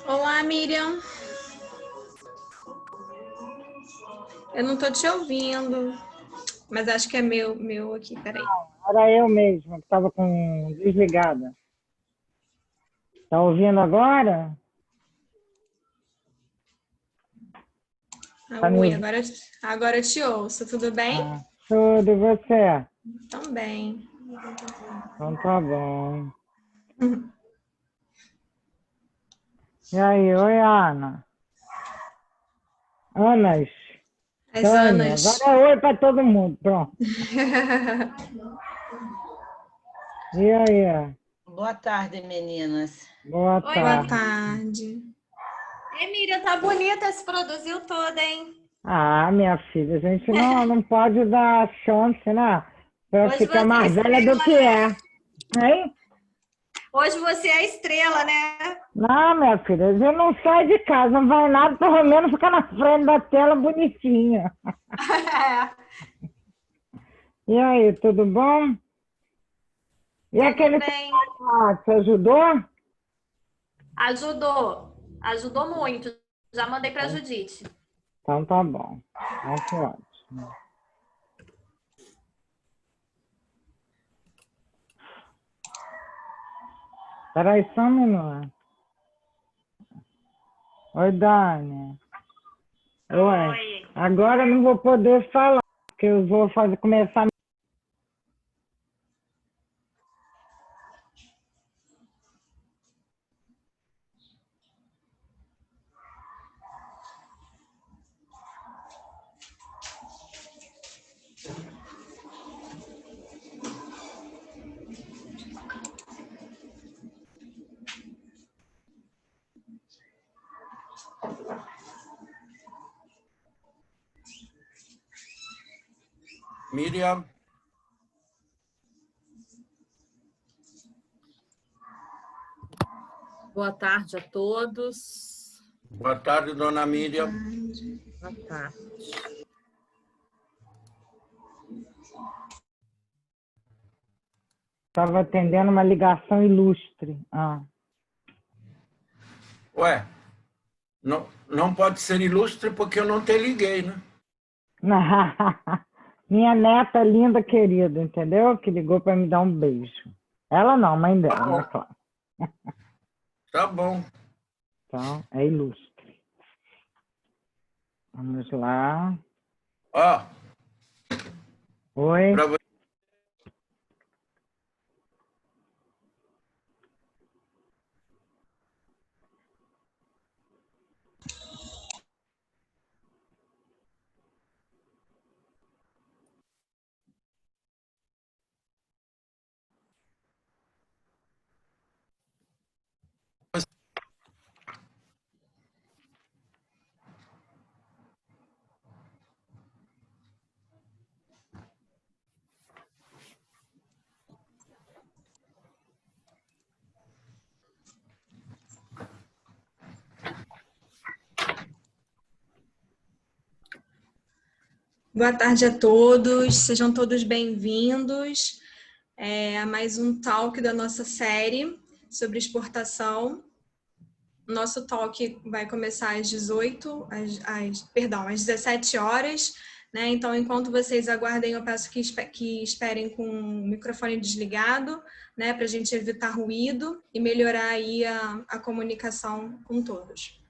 Olá, Miriam. Eu não tô te ouvindo, mas acho que é meu aqui, peraí. Era eu mesma que estava com desligada. Tá ouvindo agora? Ah, oi, agora eu te ouço, tudo bem? Tudo, e você? Também. Então tá bom. E aí, oi, Ana. Anas. As Tânia. Anas. Agora é oi para todo mundo, pronto. E aí? Boa tarde, meninas. Boa Oi, tarde. boa tarde. E Miriam, tá bonita, se produziu toda, hein? Ah, minha filha, a gente não pode dar chance, né? Pra Hoje ficar você é mais velha do estrela, que é. Hein? Hoje você é a estrela, né? Não, minha filha, a gente não sai de casa, não vai nada, pelo menos ficar na frente da tela bonitinha. E aí, tudo bom? E Tudo aquele bem. trabalho lá, te ajudou? Ajudou muito. Já mandei para a Judite. Então tá bom. Então que ótimo. Peraí só um minuto. Oi, Dani. Oi. Agora eu não vou poder falar, porque eu vou começar. Miriam. Boa tarde a todos. Boa tarde, dona Miriam. Boa tarde. Estava atendendo uma ligação ilustre. Ué, não pode ser ilustre porque eu não te liguei, né? Minha neta linda, querida, entendeu? Que ligou para me dar um beijo. Ela não, mãe dela, né, claro. Tá bom. Então, é ilustre. Vamos lá. Ó. Oi. Boa tarde a todos, sejam todos bem-vindos a mais um talk da nossa série sobre exportação. Nosso talk vai começar às 17 horas, né? Então, enquanto vocês aguardem, eu peço que esperem com o microfone desligado, né? Para a gente evitar ruído e melhorar aí a comunicação com todos.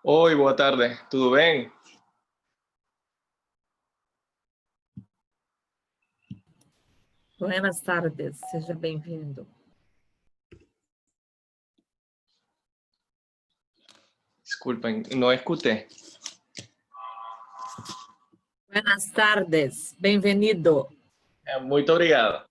Oi, boa tarde. Tudo bem? Buenas tardes, seja bem-vindo. Disculpen, no escuché. Buenas tardes, bem-vindo. Muito obrigado.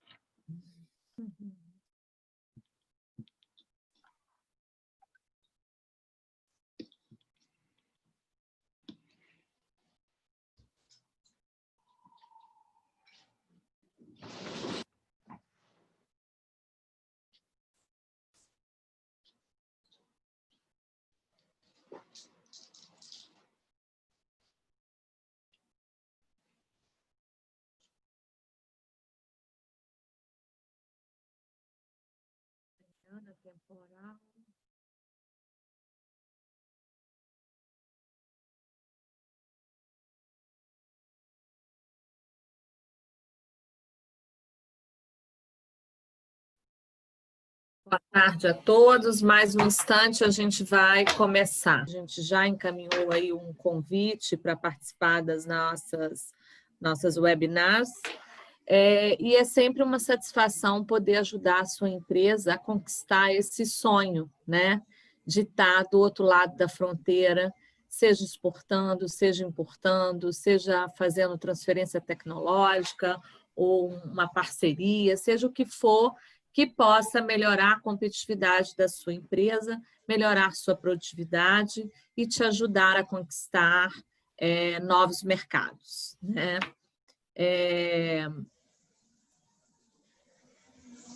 Temporal. Boa tarde a todos. Mais um instante a gente vai começar. A gente já encaminhou aí um convite para participar das nossas webinars. E é sempre uma satisfação poder ajudar a sua empresa a conquistar esse sonho, né? De estar do outro lado da fronteira, seja exportando, seja importando, seja fazendo transferência tecnológica ou uma parceria, seja o que for que possa melhorar a competitividade da sua empresa, melhorar sua produtividade e te ajudar a conquistar novos mercados, né?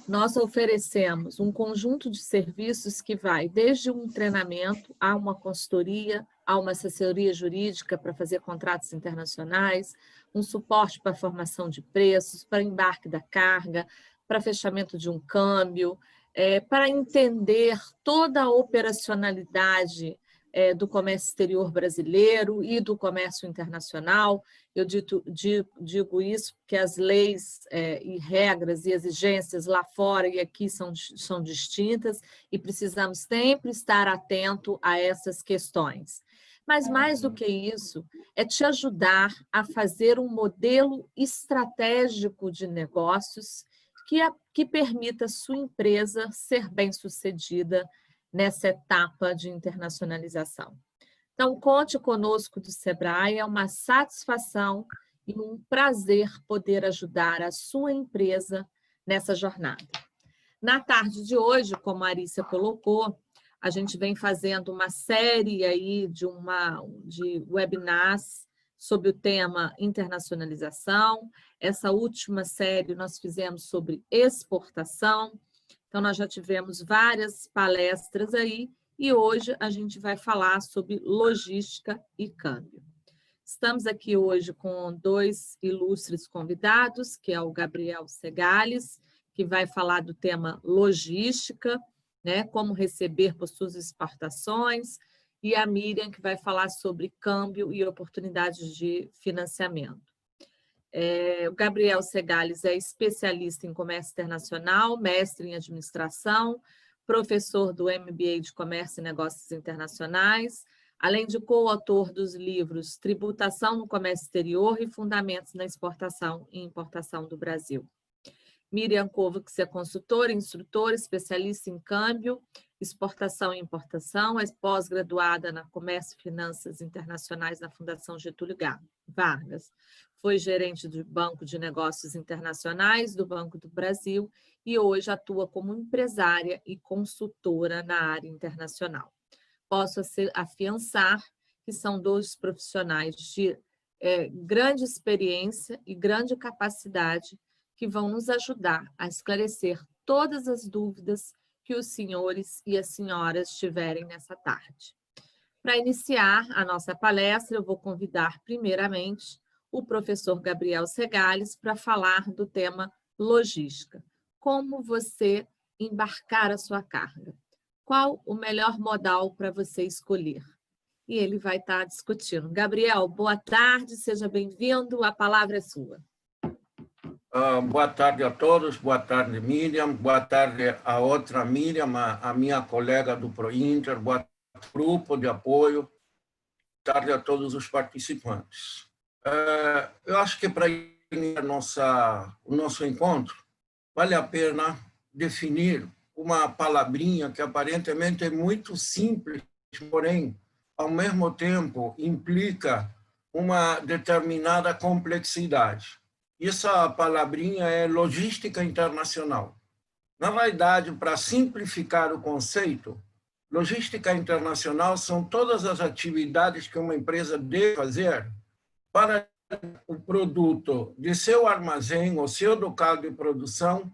Nós oferecemos um conjunto de serviços que vai desde um treinamento a uma consultoria, a uma assessoria jurídica para fazer contratos internacionais, um suporte para formação de preços, para embarque da carga, para fechamento de um câmbio, para entender toda a operacionalidade do comércio exterior brasileiro e do comércio internacional. Eu digo isso porque as leis e regras e exigências lá fora e aqui são distintas e precisamos sempre estar atento a essas questões. Mas mais do que isso, é te ajudar a fazer um modelo estratégico de negócios que permita a sua empresa ser bem-sucedida nessa etapa de internacionalização. Então, conte conosco do Sebrae, é uma satisfação e um prazer poder ajudar a sua empresa nessa jornada. Na tarde de hoje, como a Arícia colocou, a gente vem fazendo uma série aí de webinars sobre o tema internacionalização. Essa última série nós fizemos sobre exportação. Então, nós já tivemos várias palestras aí e hoje a gente vai falar sobre logística e câmbio. Estamos aqui hoje com dois ilustres convidados, que é o Gabriel Segales, que vai falar do tema logística, né, como receber por suas exportações, e a Miriam, que vai falar sobre câmbio e oportunidades de financiamento. O Gabriel Segales é especialista em comércio internacional, mestre em administração, professor do MBA de Comércio e Negócios Internacionais, além de coautor dos livros Tributação no Comércio Exterior e Fundamentos na Exportação e Importação do Brasil. Miriam Kovacs é consultora, instrutora, especialista em câmbio, exportação e importação, é pós-graduada na Comércio e Finanças Internacionais na Fundação Getúlio Vargas. Foi gerente do Banco de Negócios Internacionais do Banco do Brasil e hoje atua como empresária e consultora na área internacional. Posso afiançar que são dois profissionais de grande experiência e grande capacidade que vão nos ajudar a esclarecer todas as dúvidas que os senhores e as senhoras tiverem nessa tarde. Para iniciar a nossa palestra, eu vou convidar primeiramente o professor Gabriel Segales para falar do tema logística. Como você embarcar a sua carga? Qual o melhor modal para você escolher? E ele vai estar discutindo. Gabriel, boa tarde, seja bem-vindo, a palavra é sua. Boa tarde a todos, boa tarde, Miriam, boa tarde a outra Miriam, a minha colega do ProInter, boa tarde, grupo de apoio. tarde a todos os participantes. Eu acho que para iniciar o nosso encontro, vale a pena definir uma palavrinha que aparentemente é muito simples, porém, ao mesmo tempo, implica uma determinada complexidade. Essa palavrinha é logística internacional. Na realidade, para simplificar o conceito, logística internacional são todas as atividades que uma empresa deve fazer para o produto de seu armazém ou seu local de produção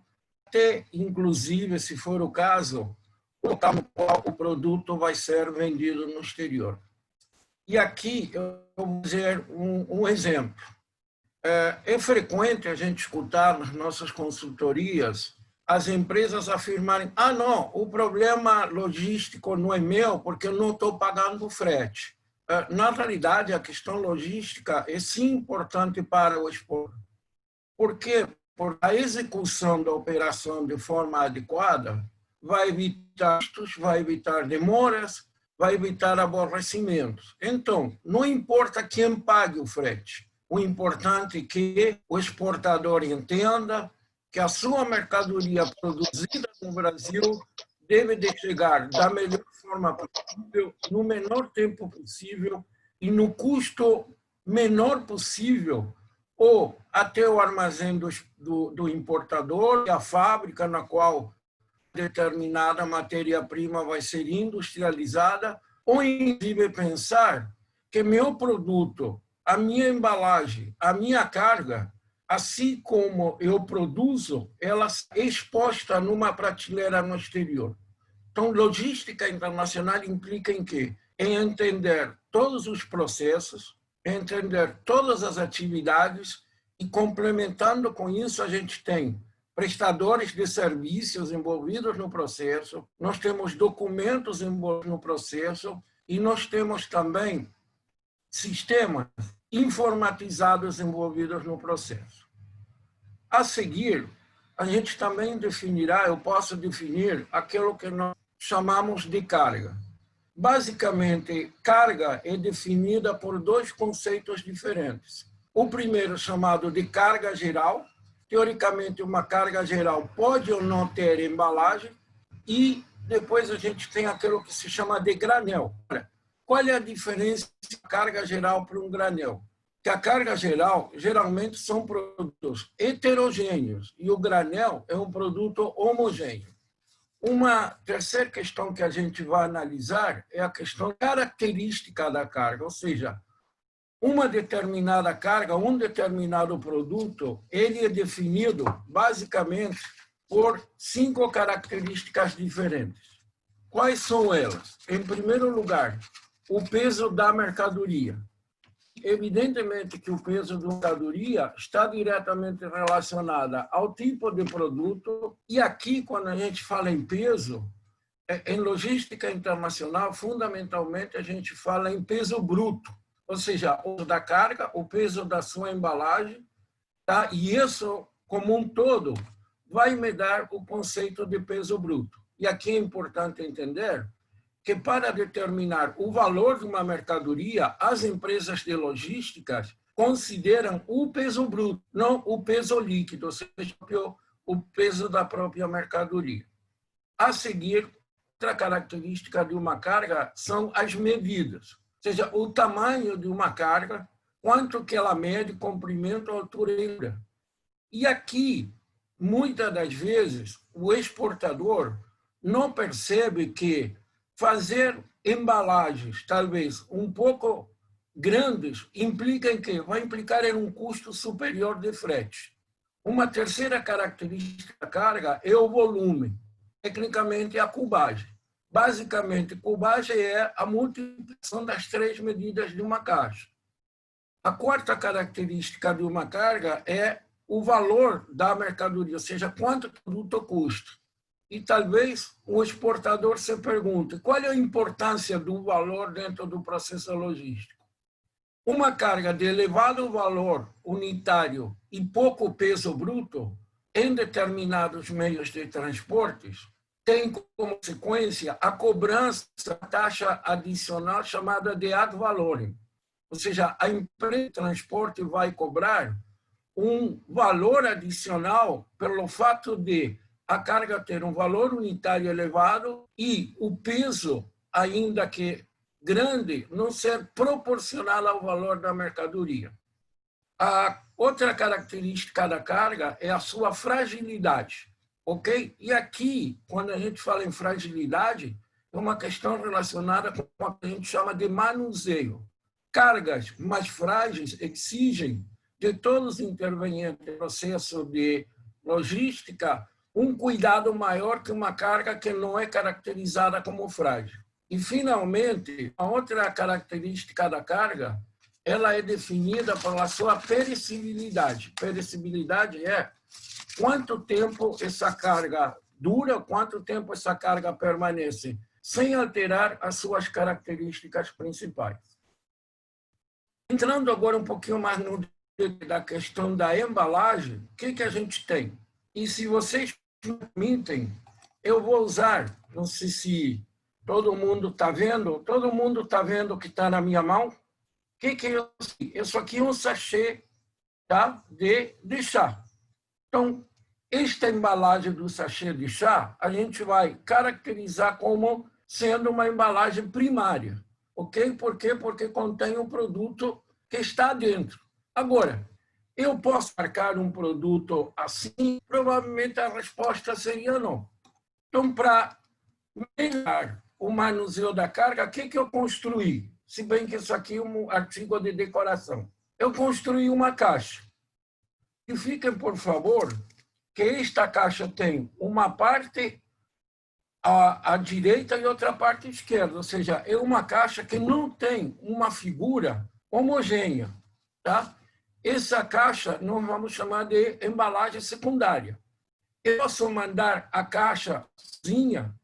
até, inclusive, se for o caso, o local no qual o produto vai ser vendido no exterior. E aqui eu vou dizer um exemplo. É frequente a gente escutar nas nossas consultorias as empresas afirmarem: ah, não, o problema logístico não é meu porque eu não estou pagando o frete. Na realidade, a questão logística é sim importante para o exportador. Por quê? Porque a execução da operação de forma adequada vai evitar custos, vai evitar demoras, vai evitar aborrecimentos. Então, não importa quem pague o frete, o importante é que o exportador entenda que a sua mercadoria produzida no Brasil deve de chegar da melhor forma possível, no menor tempo possível e no custo menor possível, ou até o armazém do importador, a fábrica na qual determinada matéria-prima vai ser industrializada, ou inclusive pensar que meu produto, a minha embalagem, a minha carga, assim como eu produzo, ela é exposta numa prateleira no exterior. Então, logística internacional implica em quê? Em entender todos os processos, entender todas as atividades e, complementando com isso, a gente tem prestadores de serviços envolvidos no processo, nós temos documentos envolvidos no processo e nós temos também sistemas informatizados envolvidos no processo. A seguir, a gente também definirá, eu posso definir aquilo que nós chamamos de carga. Basicamente, carga é definida por dois conceitos diferentes. O primeiro, chamado de carga geral. Teoricamente, uma carga geral pode ou não ter embalagem, e depois a gente tem aquilo que se chama de granel. Qual é a diferença de carga geral para um granel? Que a carga geral, geralmente, são produtos heterogêneos e o granel é um produto homogêneo. Uma terceira questão que a gente vai analisar é a questão característica da carga, ou seja, uma determinada carga, um determinado produto, ele é definido basicamente por 5 características diferentes. Quais são elas? Em primeiro lugar, o peso da mercadoria. Evidentemente que o peso da mercadoria está diretamente relacionado ao tipo de produto, e aqui, quando a gente fala em peso, em logística internacional, fundamentalmente a gente fala em peso bruto, ou seja, o peso da carga, o peso da sua embalagem, tá? E isso, como um todo, vai me dar o conceito de peso bruto. E aqui é importante entender que, para determinar o valor de uma mercadoria, as empresas de logística consideram o peso bruto, não o peso líquido, ou seja, o peso da própria mercadoria. A seguir, outra característica de uma carga são as medidas, ou seja, o tamanho de uma carga, quanto que ela mede, comprimento, altura e largura. E aqui, muitas das vezes, o exportador não percebe que fazer embalagens, talvez um pouco grandes, implica em quê? Vai implicar em um custo superior de frete. Uma terceira característica da carga é o volume, tecnicamente é a cubagem. Basicamente, cubagem é a multiplicação das 3 medidas de uma caixa. A quarta característica de uma carga é o valor da mercadoria, ou seja, quanto o produto custa. E talvez o exportador se pergunte qual é a importância do valor dentro do processo logístico. Uma carga de elevado valor unitário e pouco peso bruto em determinados meios de transportes tem como consequência a cobrança da taxa adicional chamada de ad valorem. Ou seja, a empresa de transporte vai cobrar um valor adicional pelo fato de a carga ter um valor unitário elevado e o peso, ainda que grande, não ser proporcional ao valor da mercadoria. A outra característica da carga é a sua fragilidade, ok? E aqui, quando a gente fala em fragilidade, é uma questão relacionada com o que a gente chama de manuseio. Cargas mais frágeis exigem de todos os intervenientes no processo de logística um cuidado maior que uma carga que não é caracterizada como frágil. E, finalmente, a outra característica da carga, ela é definida pela sua perecibilidade. Perecibilidade é quanto tempo essa carga dura, quanto tempo essa carga permanece, sem alterar as suas características principais. Entrando agora um pouquinho mais no da questão da embalagem, o que a gente tem? E se vocês me permitem, eu vou usar, não sei se todo mundo está vendo o que está na minha mão? O que é isso? Isso aqui é um sachê, tá? de chá. Então, esta embalagem do sachê de chá, a gente vai caracterizar como sendo uma embalagem primária. Ok? Por quê? Porque contém um produto que está dentro. Agora, eu posso marcar um produto assim? Provavelmente a resposta seria não. Então, para melhorar o manuseio da carga, o que eu construí? Se bem que isso aqui é um artigo de decoração. Eu construí uma caixa. E fiquem, por favor, que esta caixa tem uma parte à direita e outra parte à esquerda. Ou seja, é uma caixa que não tem uma figura homogênea. Tá? Essa caixa nós vamos chamar de embalagem secundária. Eu posso mandar a caixa sozinha?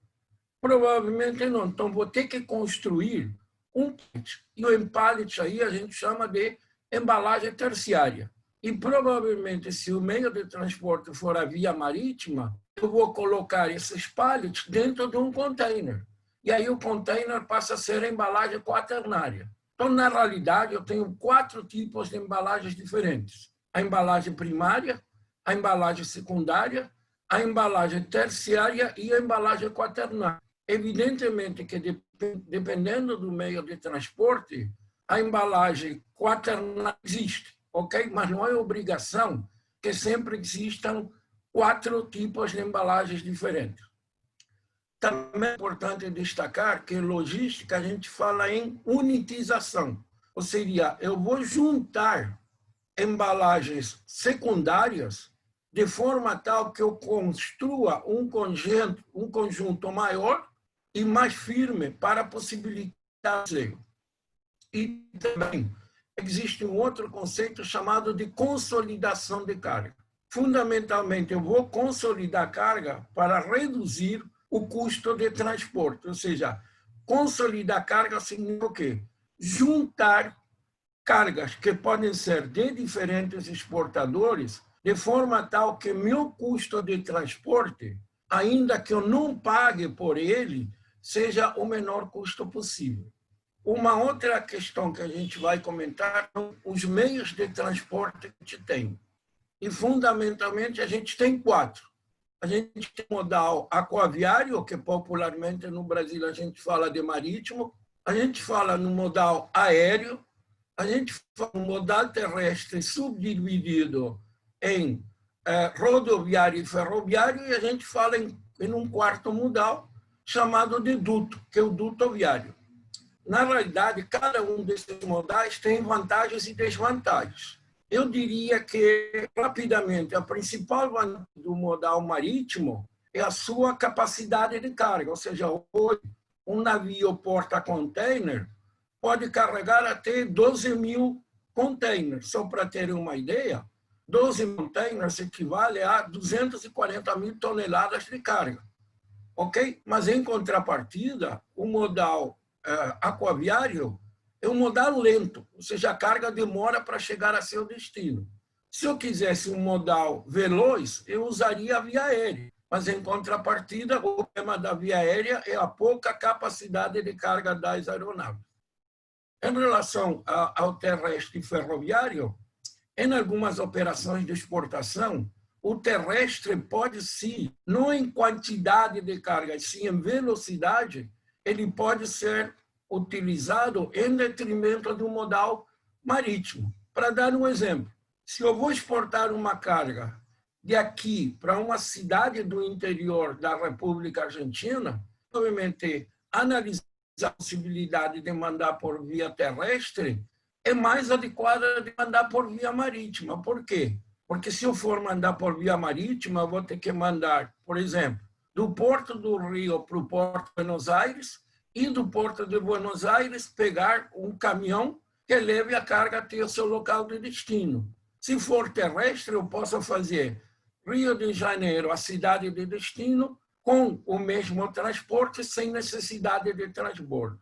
Provavelmente não. Então, vou ter que construir um pallet. E o pallet aí a gente chama de embalagem terciária. E provavelmente, se o meio de transporte for a via marítima, eu vou colocar esses pallets dentro de um container. E aí o container passa a ser a embalagem quaternária. Então, na realidade, eu tenho 4 tipos de embalagens diferentes. A embalagem primária, a embalagem secundária, a embalagem terciária e a embalagem quaternária. Evidentemente que, dependendo do meio de transporte, a embalagem quaternária existe, ok? Mas não é obrigação que sempre existam 4 tipos de embalagens diferentes. Também é importante destacar que em logística a gente fala em unitização, ou seja, eu vou juntar embalagens secundárias de forma tal que eu construa um conjunto maior e mais firme para possibilitar o manuseio. E também existe um outro conceito chamado de consolidação de carga. Fundamentalmente, eu vou consolidar a carga para reduzir o custo de transporte. Ou seja, consolidar carga significa o quê? Juntar cargas que podem ser de diferentes exportadores de forma tal que meu custo de transporte, ainda que eu não pague por ele, seja o menor custo possível. Uma outra questão que a gente vai comentar são os meios de transporte que a gente tem. E, fundamentalmente, a gente tem 4. A gente tem o modal aquaviário, que popularmente no Brasil a gente fala de marítimo. A gente fala no modal aéreo. A gente fala no modal terrestre subdividido em rodoviário e ferroviário. E a gente fala em um 4º modal chamado de duto, que é o duto viário. Na realidade, cada um desses modais tem vantagens e desvantagens. Eu diria que, rapidamente, a principal vantagem do modal marítimo é a sua capacidade de carga. Ou seja, hoje, um navio porta-container pode carregar até 12.000 containers. Só para terem uma ideia, 12 containers equivale a 240.000 toneladas de carga. Ok? Mas, em contrapartida, o modal aquaviário é um modal lento, ou seja, a carga demora para chegar a seu destino. Se eu quisesse um modal veloz, eu usaria a via aérea. Mas, em contrapartida, o problema da via aérea é a pouca capacidade de carga das aeronaves. Em relação ao terrestre e ferroviário, em algumas operações de exportação, o terrestre pode sim, não em quantidade de carga, sim em velocidade, ele pode ser utilizado em detrimento do modal marítimo. Para dar um exemplo, se eu vou exportar uma carga de aqui para uma cidade do interior da República Argentina, obviamente, analisar a possibilidade de mandar por via terrestre é mais adequada de mandar por via marítima. Por quê? Porque se eu for mandar por via marítima, eu vou ter que mandar, por exemplo, do Porto do Rio para o Porto de Buenos Aires e do Porto de Buenos Aires pegar um caminhão que leve a carga até o seu local de destino. Se for terrestre, eu posso fazer Rio de Janeiro, a cidade de destino, com o mesmo transporte, sem necessidade de transbordo.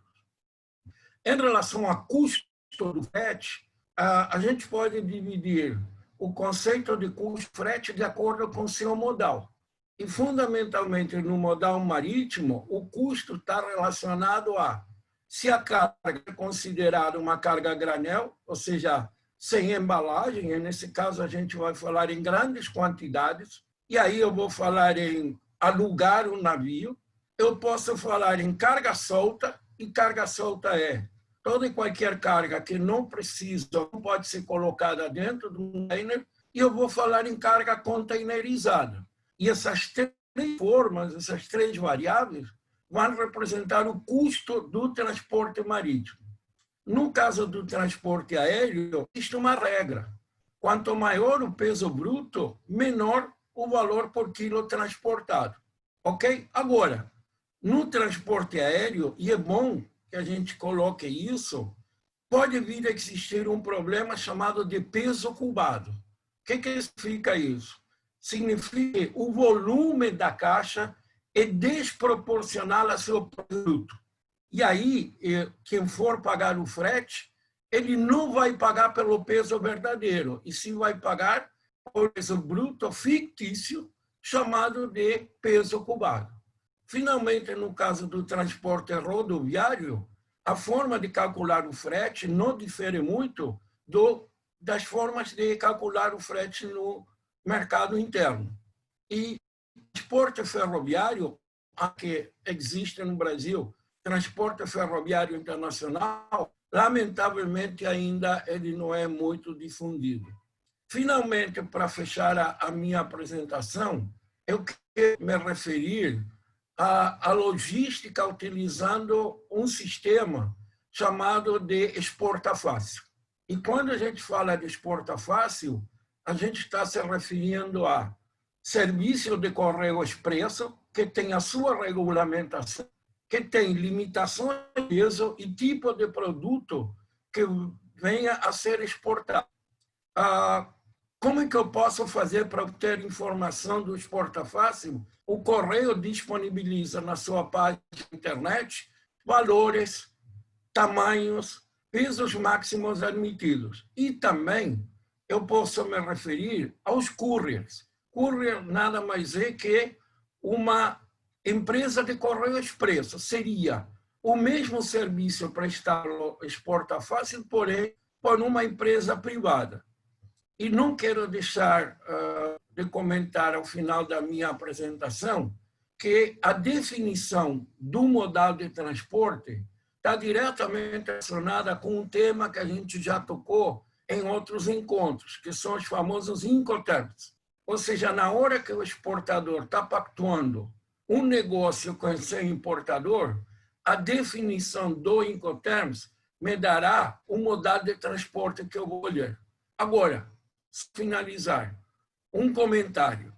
Em relação a custo do frete, a gente pode dividir o conceito de custo frete de acordo com o seu modal. E, fundamentalmente, no modal marítimo, o custo está relacionado a se a carga é considerada uma carga granel, ou seja, sem embalagem, e nesse caso a gente vai falar em grandes quantidades, e aí eu vou falar em alugar um navio, eu posso falar em carga solta, e carga solta é toda e qualquer carga que não precisa, não pode ser colocada dentro do container, e eu vou falar em carga containerizada. E essas três formas, essas três variáveis, vão representar o custo do transporte marítimo. No caso do transporte aéreo, existe uma regra. Quanto maior o peso bruto, menor o valor por quilo transportado. Ok? Agora, no transporte aéreo, e é bom que a gente coloque isso, pode vir a existir um problema chamado de peso cubado. O que significa isso? Significa que o volume da caixa é desproporcional ao seu produto. E aí, quem for pagar o frete, ele não vai pagar pelo peso verdadeiro, e sim vai pagar por peso bruto fictício, chamado de peso cubado. Finalmente, no caso do transporte rodoviário, a forma de calcular o frete não difere muito das formas de calcular o frete no mercado interno. E transporte ferroviário, que existe no Brasil, transporte ferroviário internacional, lamentavelmente ainda ele não é muito difundido. Finalmente, para fechar a minha apresentação, eu quero me referir à logística utilizando um sistema chamado de exporta fácil. E quando a gente fala de exporta fácil, a gente está se referindo a serviço de correio expresso, que tem a sua regulamentação, que tem limitações de peso e tipo de produto que venha a ser exportado. Como é que eu posso fazer para obter informação do Exporta Fácil? O Correio disponibiliza na sua página de internet valores, tamanhos, pesos máximos admitidos. E também eu posso me referir aos couriers. Courier nada mais é que uma empresa de correio expresso. Seria o mesmo serviço prestado Exporta Fácil, porém, por uma empresa privada. E não quero deixar de comentar ao final da minha apresentação que a definição do modal de transporte está diretamente relacionada com um tema que a gente já tocou em outros encontros, que são os famosos Incoterms. Ou seja, na hora que o exportador está pactuando um negócio com seu importador, a definição do Incoterms me dará o modal de transporte que eu vou olhar. Agora, finalizar, um comentário.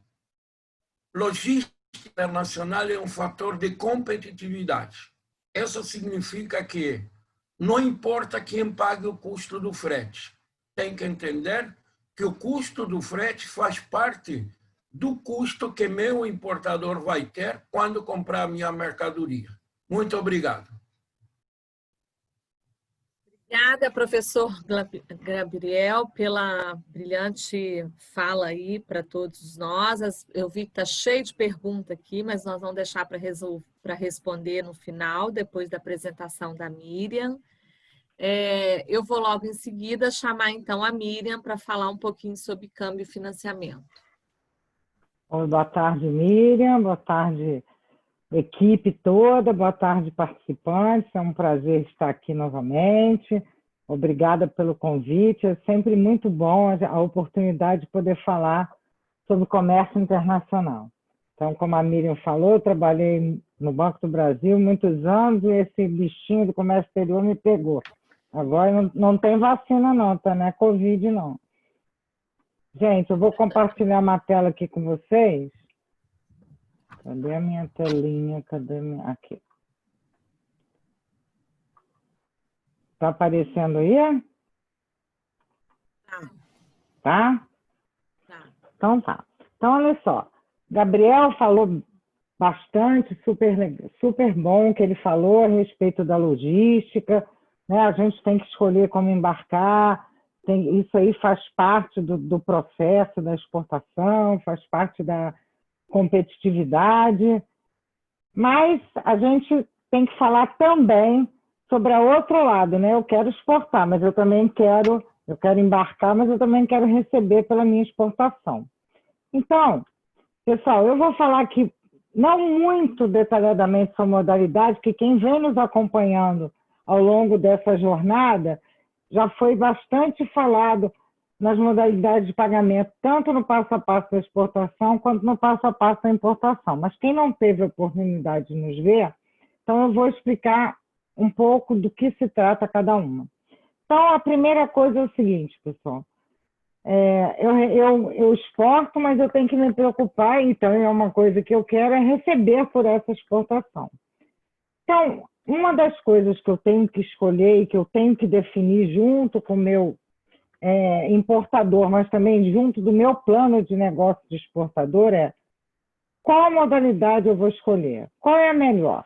Logística internacional é um fator de competitividade. Isso significa que não importa quem pague o custo do frete. Tem que entender que o custo do frete faz parte do custo que meu importador vai ter quando comprar minha mercadoria. Muito obrigado. Obrigada, professor Gabriel, pela brilhante fala aí para todos nós. Eu vi que está cheio de perguntas aqui, mas nós vamos deixar para responder no final, depois da apresentação da Miriam. Eu vou logo em seguida chamar, então, a Miriam para falar um pouquinho sobre câmbio e financiamento. Oi, boa tarde, Miriam. Boa tarde, equipe toda. Boa tarde, participantes. É um prazer estar aqui novamente. Obrigada pelo convite. É sempre muito bom a oportunidade de poder falar sobre comércio internacional. Então, como a Miriam falou, eu trabalhei no Banco do Brasil muitos anos e esse bichinho do comércio exterior me pegou. Agora não tem vacina não, tá? Não é Covid não. Gente, eu vou compartilhar uma tela aqui com vocês. Cadê a minha telinha? Cadê a minha... Aqui. Tá aparecendo aí? Tá? Então tá. Então, olha só. Gabriel falou bastante, super bom o que ele falou a respeito da logística, né? A gente tem que escolher como embarcar, isso aí faz parte do processo da exportação, faz parte da competitividade, mas a gente tem que falar também sobre o outro lado, né? Eu quero exportar, mas eu quero embarcar, mas eu também quero receber pela minha exportação. Então, pessoal, eu vou falar aqui não muito detalhadamente sobre modalidade, que quem vem nos acompanhando ao longo dessa jornada já foi bastante falado nas modalidades de pagamento, tanto no passo a passo da exportação quanto no passo a passo da importação. Mas quem não teve a oportunidade de nos ver, então eu vou explicar um pouco do que se trata cada uma. Então, a primeira coisa é o seguinte, pessoal. Eu exporto, mas eu tenho que me preocupar, então é uma coisa que eu quero é receber por essa exportação. Então, uma das coisas que eu tenho que escolher e que eu tenho que definir junto com o meu importador, mas também junto do meu plano de negócio de exportador é qual modalidade eu vou escolher, qual é a melhor.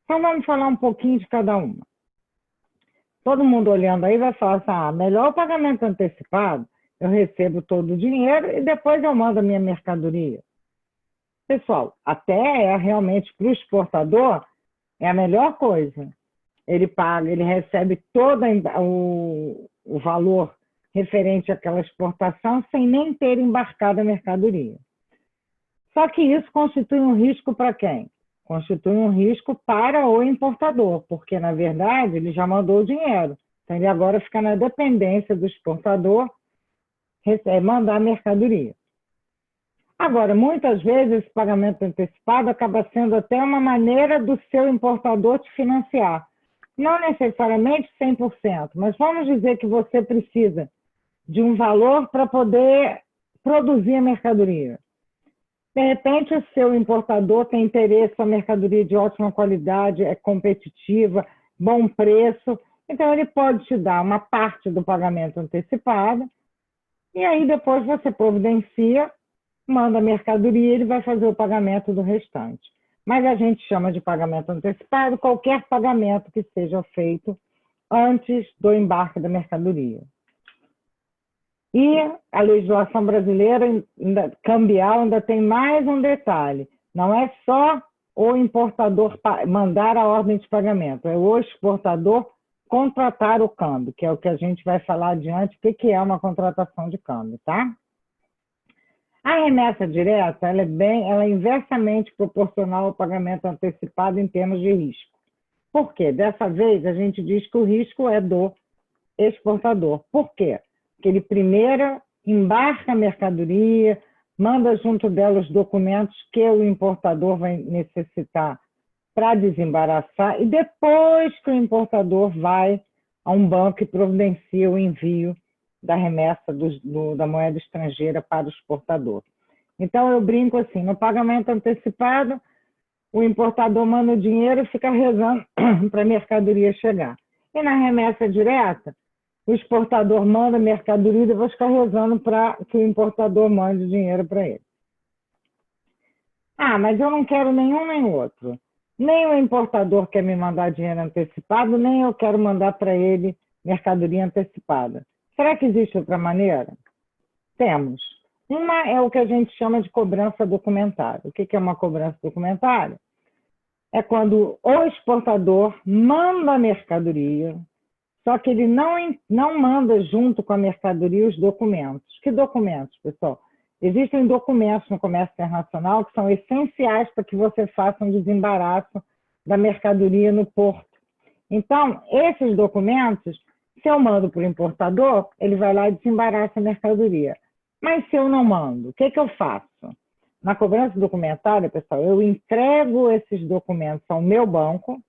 Então, vamos falar um pouquinho de cada uma. Todo mundo olhando aí vai falar assim, melhor o pagamento antecipado, eu recebo todo o dinheiro e depois eu mando a minha mercadoria. Pessoal, até realmente para o exportador é a melhor coisa. Ele paga, ele recebe todo o valor referente àquela exportação sem nem ter embarcado a mercadoria. Só que isso constitui um risco para quem? Constitui um risco para o importador, porque, na verdade, ele já mandou o dinheiro. Então, ele agora fica na dependência do exportador mandar a mercadoria. Agora, muitas vezes, esse pagamento antecipado acaba sendo até uma maneira do seu importador te financiar. Não necessariamente 100%, mas vamos dizer que você precisa de um valor para poder produzir a mercadoria. De repente, o seu importador tem interesse na mercadoria de ótima qualidade, é competitiva, bom preço, então ele pode te dar uma parte do pagamento antecipado e aí depois você providencia, manda a mercadoria e ele vai fazer o pagamento do restante. Mas a gente chama de pagamento antecipado qualquer pagamento que seja feito antes do embarque da mercadoria. E a legislação brasileira cambial ainda tem mais um detalhe. Não é só o importador mandar a ordem de pagamento, é o exportador contratar o câmbio, que é o que a gente vai falar adiante, o que é uma contratação de câmbio, tá? A remessa direta, ela é inversamente proporcional ao pagamento antecipado em termos de risco. Por quê? Dessa vez, a gente diz que o risco é do exportador. Por quê? Porque ele primeiro embarca a mercadoria, manda junto dela os documentos que o importador vai necessitar para desembaraçar, e depois que o importador vai a um banco e providencia o envio da remessa da moeda estrangeira para o exportador. Então, eu brinco assim, no pagamento antecipado, o importador manda o dinheiro e fica rezando para a mercadoria chegar. E na remessa direta, o exportador manda a mercadoria e depois fica rezando para que o importador mande o dinheiro para ele. Mas eu não quero nenhum nem outro. Nem o importador quer me mandar dinheiro antecipado, nem eu quero mandar para ele mercadoria antecipada. Será que existe outra maneira? Temos. Uma é o que a gente chama de cobrança documentária. O que é uma cobrança documentária? É quando o exportador manda a mercadoria Só que ele não manda junto com a mercadoria os documentos. Que documentos, pessoal? Existem documentos no comércio internacional que são essenciais para que você faça um desembaraço da mercadoria no porto. Então, esses documentos, se eu mando para o importador, ele vai lá e desembaraça a mercadoria. Mas se eu não mando, o que eu faço? Na cobrança documentária, pessoal, eu entrego esses documentos ao meu banco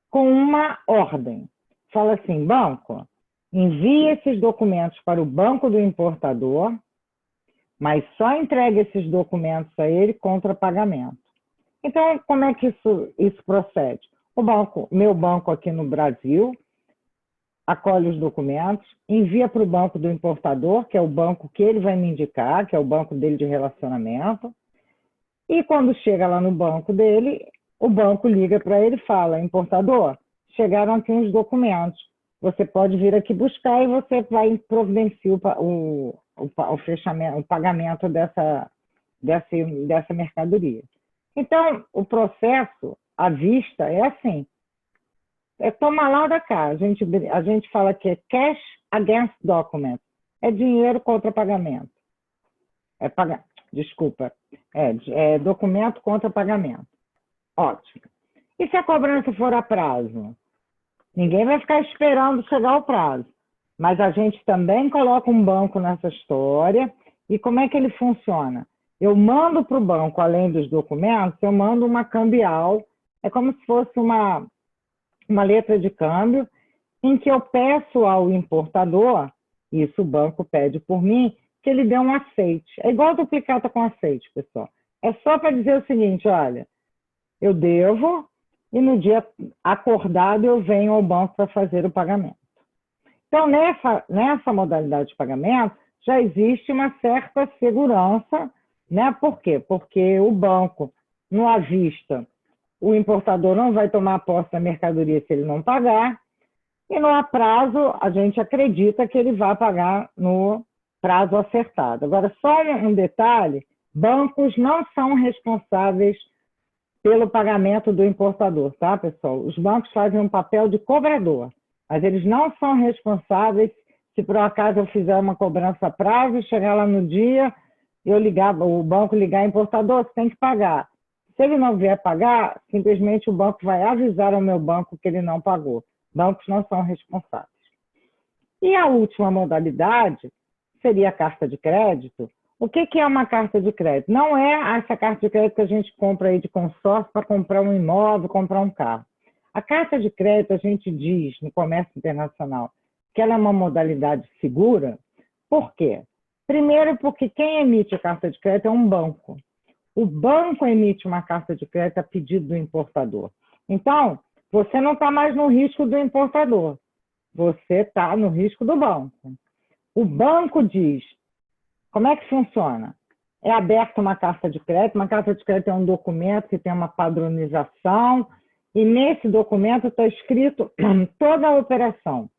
com uma ordem. Fala assim, banco, envie esses documentos para o banco do importador, mas só entregue esses documentos a ele contra pagamento. Então, como é que isso procede? Meu banco aqui no Brasil acolhe os documentos, envia para o banco do importador, que é o banco que ele vai me indicar, que é o banco dele de relacionamento, e quando chega lá no banco dele, o banco liga para ele e fala, importador, chegaram aqui uns documentos, você pode vir aqui buscar e você vai providenciar o fechamento, o pagamento dessa mercadoria. Então, o processo à vista é assim, é tomar lá da cá. A gente fala que é cash against document. É dinheiro contra pagamento. É documento contra pagamento. Ótimo. E se a cobrança for a prazo? Ninguém vai ficar esperando chegar ao prazo. Mas a gente também coloca um banco nessa história. E como é que ele funciona? Eu mando para o banco, além dos documentos, eu mando uma cambial. É como se fosse uma letra de câmbio, em que eu peço ao importador, isso o banco pede por mim, que ele dê um aceite. É igual duplicata com aceite, pessoal. É só para dizer o seguinte, olha, eu devo e no dia acordado eu venho ao banco para fazer o pagamento. Então, nessa modalidade de pagamento, já existe uma certa segurança, né? Por quê? Porque o banco, no à vista, o importador não vai tomar posse da mercadoria se ele não pagar, e no a prazo, a gente acredita que ele vai pagar no prazo acertado. Agora, só um detalhe, bancos não são responsáveis pelo pagamento do importador, tá, pessoal? Os bancos fazem um papel de cobrador, mas eles não são responsáveis se por acaso eu fizer uma cobrança a prazo, chegar lá no dia, o banco ligar ao importador, você tem que pagar. Se ele não vier pagar, simplesmente o banco vai avisar ao meu banco que ele não pagou. Bancos não são responsáveis. E a última modalidade seria a carta de crédito. O que é uma carta de crédito? Não é essa carta de crédito que a gente compra aí de consórcio para comprar um imóvel, comprar um carro. A carta de crédito, a gente diz no comércio internacional que ela é uma modalidade segura. Por quê? Primeiro, porque quem emite a carta de crédito é um banco. O banco emite uma carta de crédito a pedido do importador. Então, você não está mais no risco do importador. Você está no risco do banco. O banco diz, como é que funciona? É aberta uma carta de crédito. Uma carta de crédito é um documento que tem uma padronização. E nesse documento está escrito toda a operação.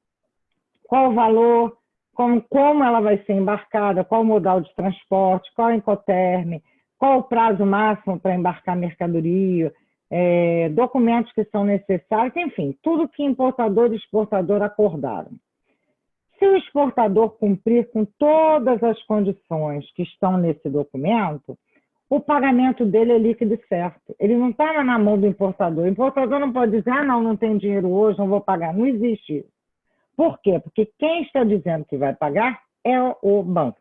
Qual o valor, como ela vai ser embarcada, qual o modal de transporte, qual o Incoterm, qual o prazo máximo para embarcar mercadoria, documentos que são necessários, enfim, tudo que importador e exportador acordaram. Se o exportador cumprir com todas as condições que estão nesse documento, o pagamento dele é líquido e certo. Ele não está na mão do importador. O importador não pode dizer, não tem dinheiro hoje, não vou pagar. Não existe isso. Por quê? Porque quem está dizendo que vai pagar é o banco.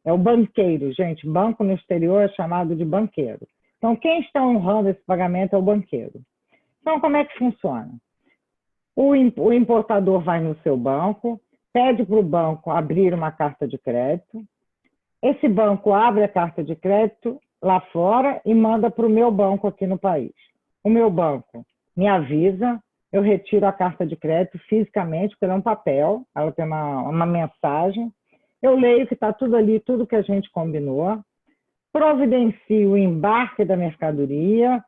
É o banqueiro, gente. Banco no exterior é chamado de banqueiro. Então, quem está honrando esse pagamento é o banqueiro. Então, como é que funciona? O importador vai no seu banco, pede para o banco abrir uma carta de crédito. Esse banco abre a carta de crédito lá fora e manda para o meu banco aqui no país. O meu banco me avisa, eu retiro a carta de crédito fisicamente, porque ela é um papel, ela tem uma mensagem. Eu leio que está tudo ali, tudo que a gente combinou. Providencio o embarque da mercadoria,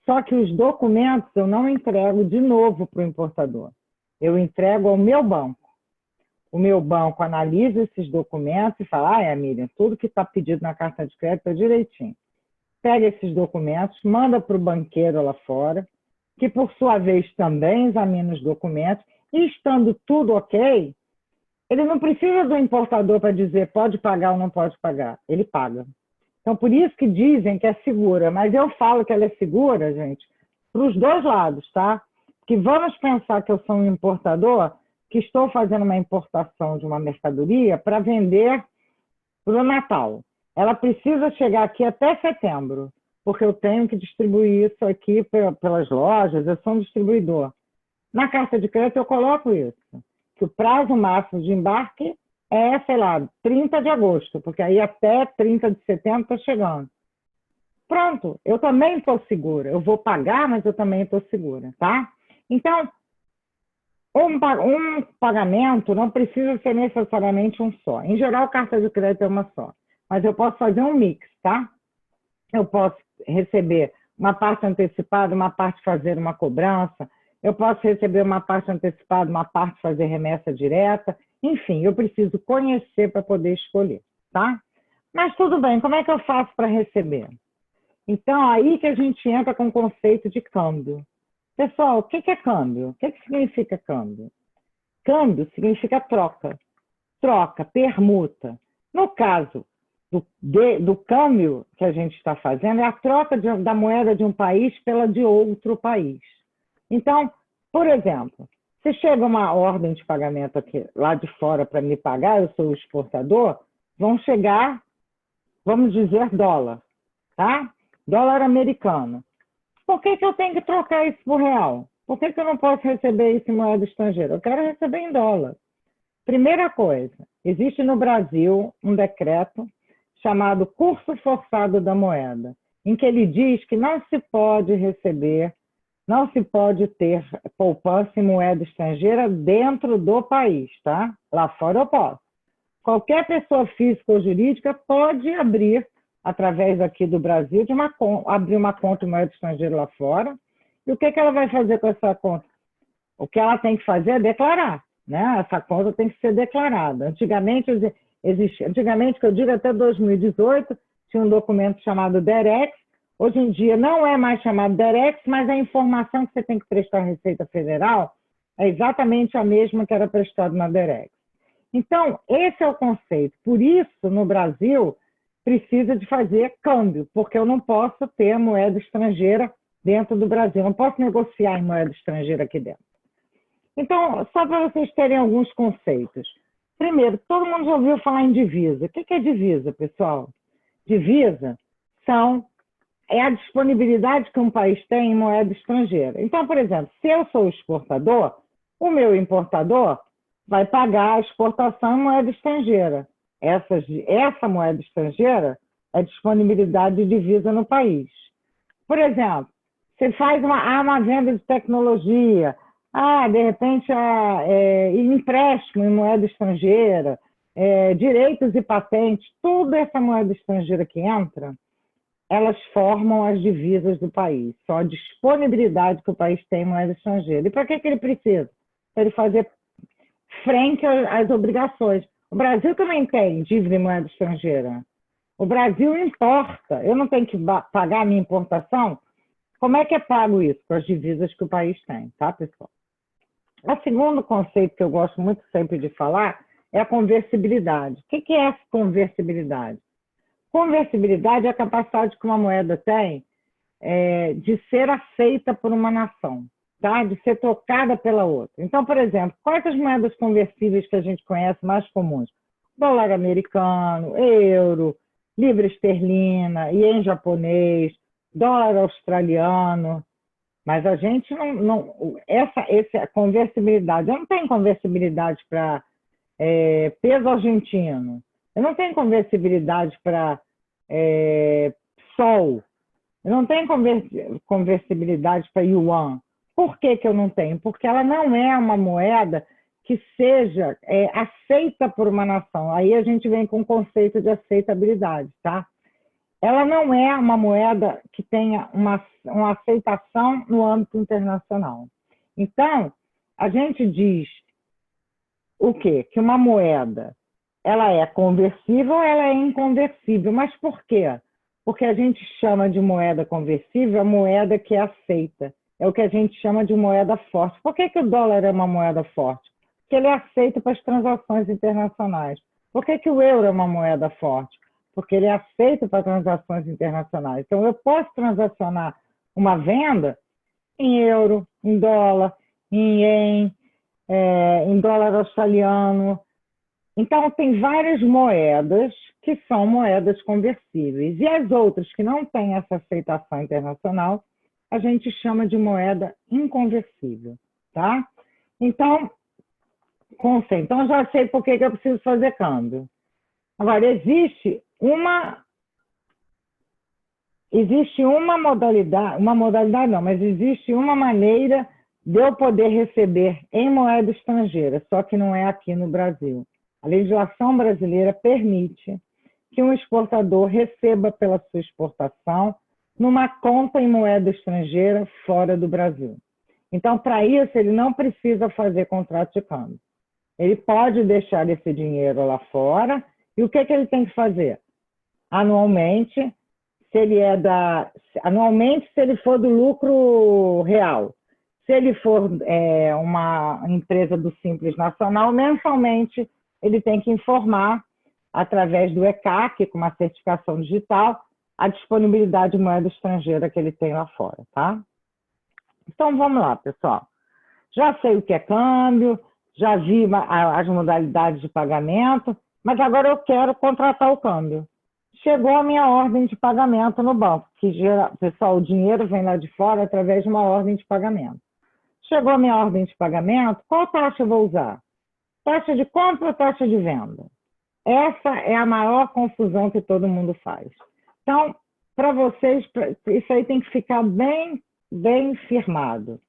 só que os documentos eu não entrego de novo para o importador. Eu entrego ao meu banco. O meu banco analisa esses documentos e fala, Miriam, tudo que está pedido na carta de crédito é direitinho. Pega esses documentos, manda para o banqueiro lá fora. que por sua vez também examina os documentos, e estando tudo ok, ele não precisa do importador para dizer pode pagar ou não pode pagar, ele paga. Então, por isso que dizem que é segura, mas eu falo que ela é segura, gente, para os dois lados, tá? Que vamos pensar que eu sou um importador, que estou fazendo uma importação de uma mercadoria para vender para o Natal. Ela precisa chegar aqui até setembro, porque eu tenho que distribuir isso aqui pelas lojas, eu sou um distribuidor. Na carta de crédito eu coloco isso, que o prazo máximo de embarque é, sei lá, 30 de agosto, porque aí até 30 de setembro está chegando. Pronto, eu também estou segura. Eu vou pagar, mas eu também estou segura, tá? Então, um pagamento não precisa ser necessariamente um só. Em geral, carta de crédito é uma só. Mas eu posso fazer um mix, tá? Eu posso receber uma parte antecipada, uma parte fazer uma cobrança. Eu posso receber uma parte antecipada, uma parte fazer remessa direta. Enfim, eu preciso conhecer para poder escolher, tá? Mas tudo bem, como é que eu faço para receber? Então, aí que a gente entra com o conceito de câmbio. Pessoal, o que é câmbio? O que significa câmbio? Câmbio significa troca. Troca, permuta. No caso do câmbio que a gente está fazendo, é a troca da moeda de um país pela de outro país. Então, por exemplo, se chega uma ordem de pagamento aqui, lá de fora para me pagar, eu sou o exportador, vão chegar, vamos dizer, dólar, tá? Dólar americano. Por que eu tenho que trocar isso por real? Por que eu não posso receber isso em moeda estrangeira? Eu quero receber em dólar. Primeira coisa, existe no Brasil um decreto chamado Curso Forçado da Moeda, em que ele diz que não se pode receber, não se pode ter poupança em moeda estrangeira dentro do país, tá? Lá fora eu posso. Qualquer pessoa física ou jurídica pode abrir, através aqui do Brasil, abrir uma conta em moeda estrangeira lá fora. E o que ela vai fazer com essa conta? O que ela tem que fazer é declarar, né? Essa conta tem que ser declarada. Antigamente, que eu digo até 2018, tinha um documento chamado DEREX. Hoje em dia não é mais chamado DEREX, mas a informação que você tem que prestar à Receita Federal é exatamente a mesma que era prestada na DEREX. Então, esse é o conceito. Por isso, no Brasil, precisa de fazer câmbio, porque eu não posso ter moeda estrangeira dentro do Brasil. Eu não posso negociar em moeda estrangeira aqui dentro. Então, só para vocês terem alguns conceitos. Primeiro, todo mundo já ouviu falar em divisa. O que é divisa, pessoal? Divisa é a disponibilidade que um país tem em moeda estrangeira. Então, por exemplo, se eu sou exportador, o meu importador vai pagar a exportação em moeda estrangeira. Essa moeda estrangeira é disponibilidade de divisa no país. Por exemplo, você faz uma venda de tecnologia, de repente, empréstimo em moeda estrangeira, direitos e patentes, toda essa moeda estrangeira que entra, elas formam as divisas do país. São a disponibilidade que o país tem em moeda estrangeira. E para que ele precisa? Para ele fazer frente às obrigações. O Brasil também tem dívida em moeda estrangeira. O Brasil importa. Eu não tenho que pagar a minha importação? Como é que é pago isso? Com as divisas que o país tem, tá, pessoal? O segundo conceito que eu gosto muito sempre de falar é a conversibilidade. O que é essa conversibilidade? Conversibilidade é a capacidade que uma moeda tem de ser aceita por uma nação, tá? De ser trocada pela outra. Então, por exemplo, quais as moedas conversíveis que a gente conhece mais comuns? Dólar americano, euro, libra esterlina, ien japonês, dólar australiano. Mas a gente essa conversibilidade, eu não tenho conversibilidade para peso argentino, eu não tenho conversibilidade para sol, eu não tenho conversibilidade para yuan. Por que eu não tenho? Porque ela não é uma moeda que seja aceita por uma nação. Aí a gente vem com o conceito de aceitabilidade, tá? Ela não é uma moeda que tenha uma aceitação no âmbito internacional. Então, a gente diz o quê? Que uma moeda ela é conversível ou ela é inconversível. Mas por quê? Porque a gente chama de moeda conversível a moeda que é aceita. é o que a gente chama de moeda forte. Por que o dólar é uma moeda forte? Porque ele é aceito para as transações internacionais. Por que o euro é uma moeda forte? Porque ele é aceito para transações internacionais. Então, eu posso transacionar uma venda em euro, em dólar, em ien, em dólar australiano. Então, tem várias moedas que são moedas conversíveis. E as outras que não têm essa aceitação internacional, a gente chama de moeda inconversível, tá? Então, então já sei por que eu preciso fazer câmbio. Agora, existe uma modalidade não, mas existe uma maneira de eu poder receber em moeda estrangeira, só que não é aqui no Brasil. A legislação brasileira permite que um exportador receba pela sua exportação numa conta em moeda estrangeira fora do Brasil. Então, para isso, ele não precisa fazer contrato de câmbio. Ele pode deixar esse dinheiro lá fora e o que ele tem que fazer? Anualmente, se ele for do lucro real. Se ele for uma empresa do Simples Nacional, mensalmente ele tem que informar, através do ECAC, com uma certificação digital, a disponibilidade de moeda estrangeira que ele tem lá fora, tá? Então, vamos lá, pessoal. Já sei o que é câmbio, já vi as modalidades de pagamento, mas agora eu quero contratar o câmbio. Chegou a minha ordem de pagamento no banco, pessoal, o dinheiro vem lá de fora através de uma ordem de pagamento. Chegou a minha ordem de pagamento, qual taxa eu vou usar? Taxa de compra ou taxa de venda? Essa é a maior confusão que todo mundo faz. Então, para vocês, isso aí tem que ficar bem firmado.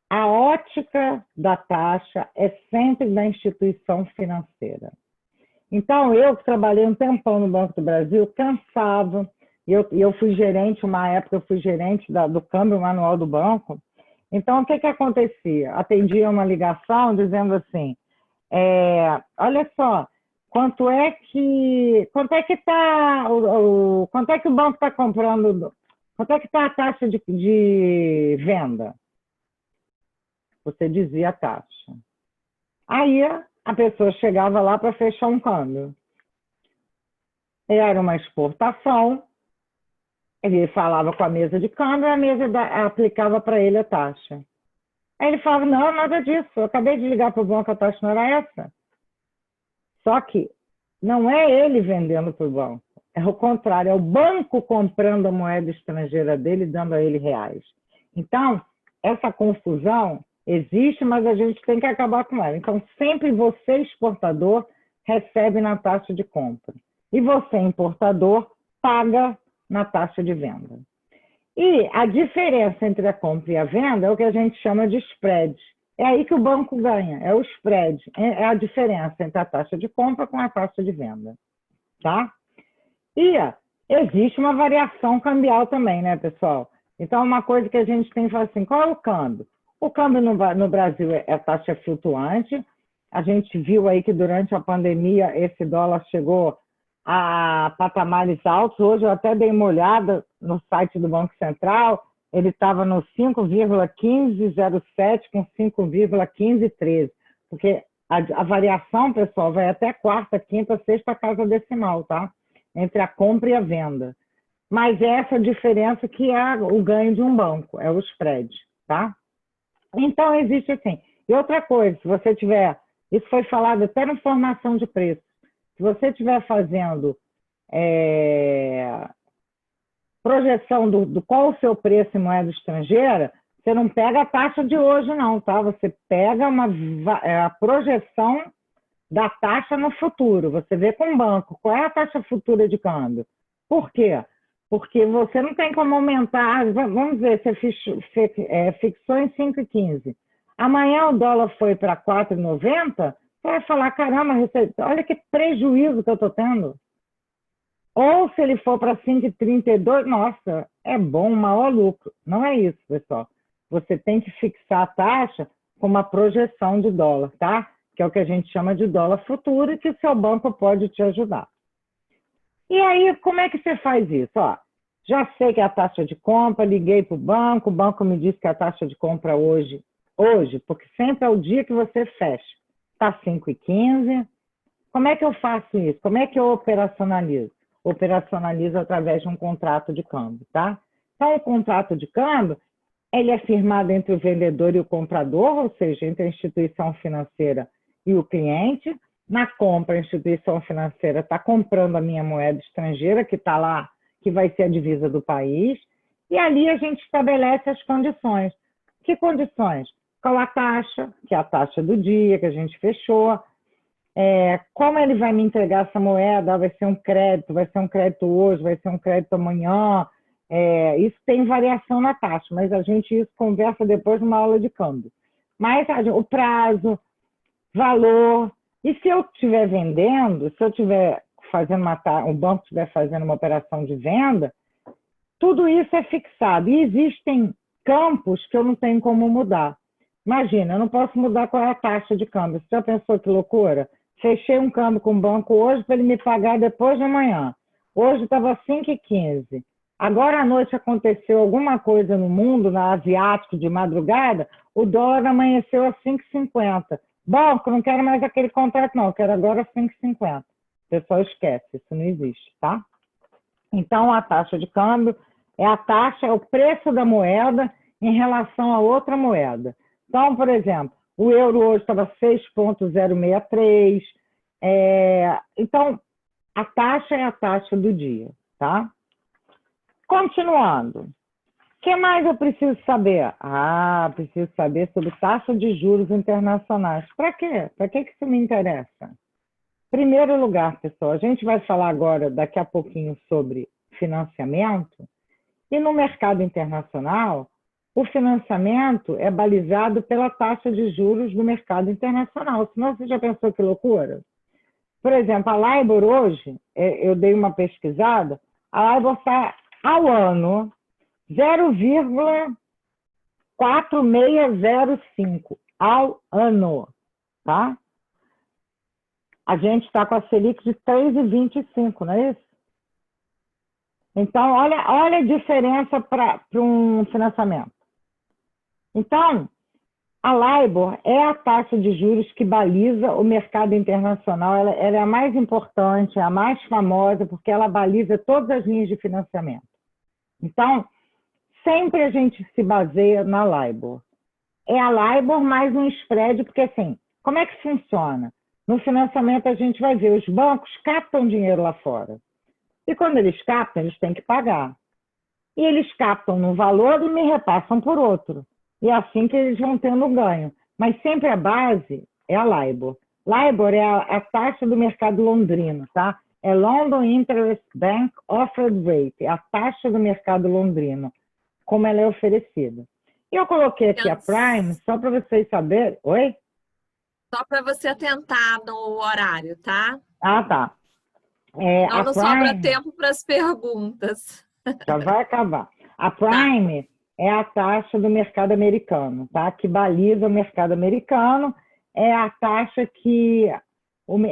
A ótica da taxa é sempre da instituição financeira. Então, eu que trabalhei um tempão no Banco do Brasil, cansava, e eu fui gerente, uma época eu fui gerente do câmbio manual do banco. Então, o que acontecia? Atendia uma ligação dizendo assim, olha só, quanto é que o banco está comprando, quanto é que está a taxa de venda? Você dizia a taxa. Aí a pessoa chegava lá para fechar um câmbio. Era uma exportação, ele falava com a mesa de câmbio, a mesa aplicava para ele a taxa. Aí ele falava, não, nada disso, eu acabei de ligar para o banco, a taxa não era essa. Só que não é ele vendendo para o banco, é o contrário, é o banco comprando a moeda estrangeira dele e dando a ele reais. Então, essa confusão existe, mas a gente tem que acabar com ela. Então, sempre você, exportador, recebe na taxa de compra. E você, importador, paga na taxa de venda. E a diferença entre a compra e a venda é o que a gente chama de spread. É aí que o banco ganha, é o spread. É a diferença entre a taxa de compra com a taxa de venda. Tá? E existe uma variação cambial também, né, pessoal? Então, uma coisa que a gente tem que falar assim, qual é o câmbio? O câmbio no Brasil é taxa flutuante. A gente viu aí que durante a pandemia esse dólar chegou a patamares altos. Hoje eu até dei uma olhada no site do Banco Central, ele estava no 5,1507 com 5,1513, porque a variação, pessoal, vai até quarta, quinta, sexta casa decimal, tá? Entre a compra e a venda. Mas essa diferença que é o ganho de um banco, é o spread, tá? Então, existe assim. E outra coisa, se você tiver, isso foi falado até na formação de preço, se você estiver fazendo projeção do qual o seu preço em moeda estrangeira, você não pega a taxa de hoje não, tá? Você pega a projeção da taxa no futuro. Você vê com o banco, qual é a taxa futura de câmbio? Por quê? Porque você não tem como aumentar, vamos dizer, você fixou em 5,15. Amanhã o dólar foi para 4,90, você vai falar, caramba, olha que prejuízo que eu estou tendo. Ou se ele for para 5,32, nossa, é bom, maior lucro. Não é isso, pessoal. Você tem que fixar a taxa com uma projeção de dólar, tá? Que é o que a gente chama de dólar futuro e que o seu banco pode te ajudar. E aí, como é que você faz isso? Ó, já sei que é a taxa de compra, liguei para o banco me disse que a taxa de compra hoje, porque sempre é o dia que você fecha, está 5,15. Como é que eu faço isso? Como é que eu operacionalizo? Operacionalizo através de um contrato de câmbio, tá? Então, o contrato de câmbio, ele é firmado entre o vendedor e o comprador, ou seja, entre a instituição financeira e o cliente. Na compra, a instituição financeira está comprando a minha moeda estrangeira, que está lá, que vai ser a divisa do país, e ali a gente estabelece as condições. Que condições? Qual a taxa, que é a taxa do dia que a gente fechou, como ele vai me entregar essa moeda, vai ser um crédito hoje, vai ser um crédito amanhã, isso tem variação na taxa, mas a gente isso conversa depois numa aula de câmbio. Mas o prazo, valor, e se eu estiver vendendo, se eu estiver fazendo o banco estiver fazendo uma operação de venda, tudo isso é fixado. E existem campos que eu não tenho como mudar. Imagina, eu não posso mudar qual é a taxa de câmbio. Você já pensou que loucura? Fechei um câmbio com o banco hoje para ele me pagar depois de amanhã. Hoje estava 5,15. Agora à noite aconteceu alguma coisa no mundo, na asiático, de madrugada, o dólar amanheceu a 5,50. Banco, não quero mais aquele contrato, não, eu quero agora 5,50. O pessoal esquece, isso não existe, tá? Então, a taxa de câmbio é o preço da moeda em relação a outra moeda. Então, por exemplo, o euro hoje estava 6,063. Então, a taxa é a taxa do dia, tá? Continuando. O que mais eu preciso saber? Preciso saber sobre taxa de juros internacionais. Para quê? Para que isso me interessa? Primeiro lugar, pessoal, a gente vai falar agora, daqui a pouquinho, sobre financiamento. E no mercado internacional, o financiamento é balizado pela taxa de juros do mercado internacional. Senão, você já pensou que loucura? Por exemplo, a LIBOR hoje, eu dei uma pesquisada, a LIBOR está ao ano 0,4605 ao ano, tá? A gente está com a Selic de 3,25, não é isso? Então, olha a diferença para um financiamento. Então, a LIBOR é a taxa de juros que baliza o mercado internacional. Ela é a mais importante, é a mais famosa, porque ela baliza todas as linhas de financiamento. Então, sempre a gente se baseia na LIBOR. É a LIBOR mais um spread, porque assim, como é que funciona? No financiamento a gente vai ver, os bancos captam dinheiro lá fora. E quando eles captam, eles têm que pagar. E eles captam num valor e me repassam por outro. E é assim que eles vão tendo ganho. Mas sempre a base é a LIBOR. LIBOR é a taxa do mercado londrino, tá? É London Interest Bank Offered Rate, é a taxa do mercado londrino, como ela é oferecida. E eu coloquei aqui a Prime, só para vocês saberem. Oi? Só para você atentar no horário, tá? Tá. Não sobra tempo para as perguntas. Já vai acabar. A Prime é a taxa do mercado americano, tá? Que baliza o mercado americano, é a taxa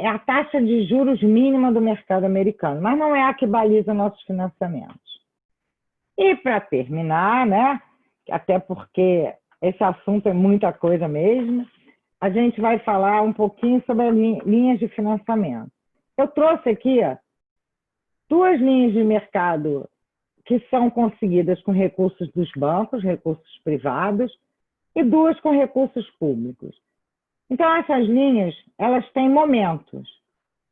a taxa de juros mínima do mercado americano, mas não é a que baliza nossos financiamentos. E para terminar, né? Até porque esse assunto é muita coisa mesmo, a gente vai falar um pouquinho sobre as linhas de financiamento. Eu trouxe aqui duas linhas de mercado que são conseguidas com recursos dos bancos, recursos privados, e duas com recursos públicos. Então, essas linhas, elas têm momentos.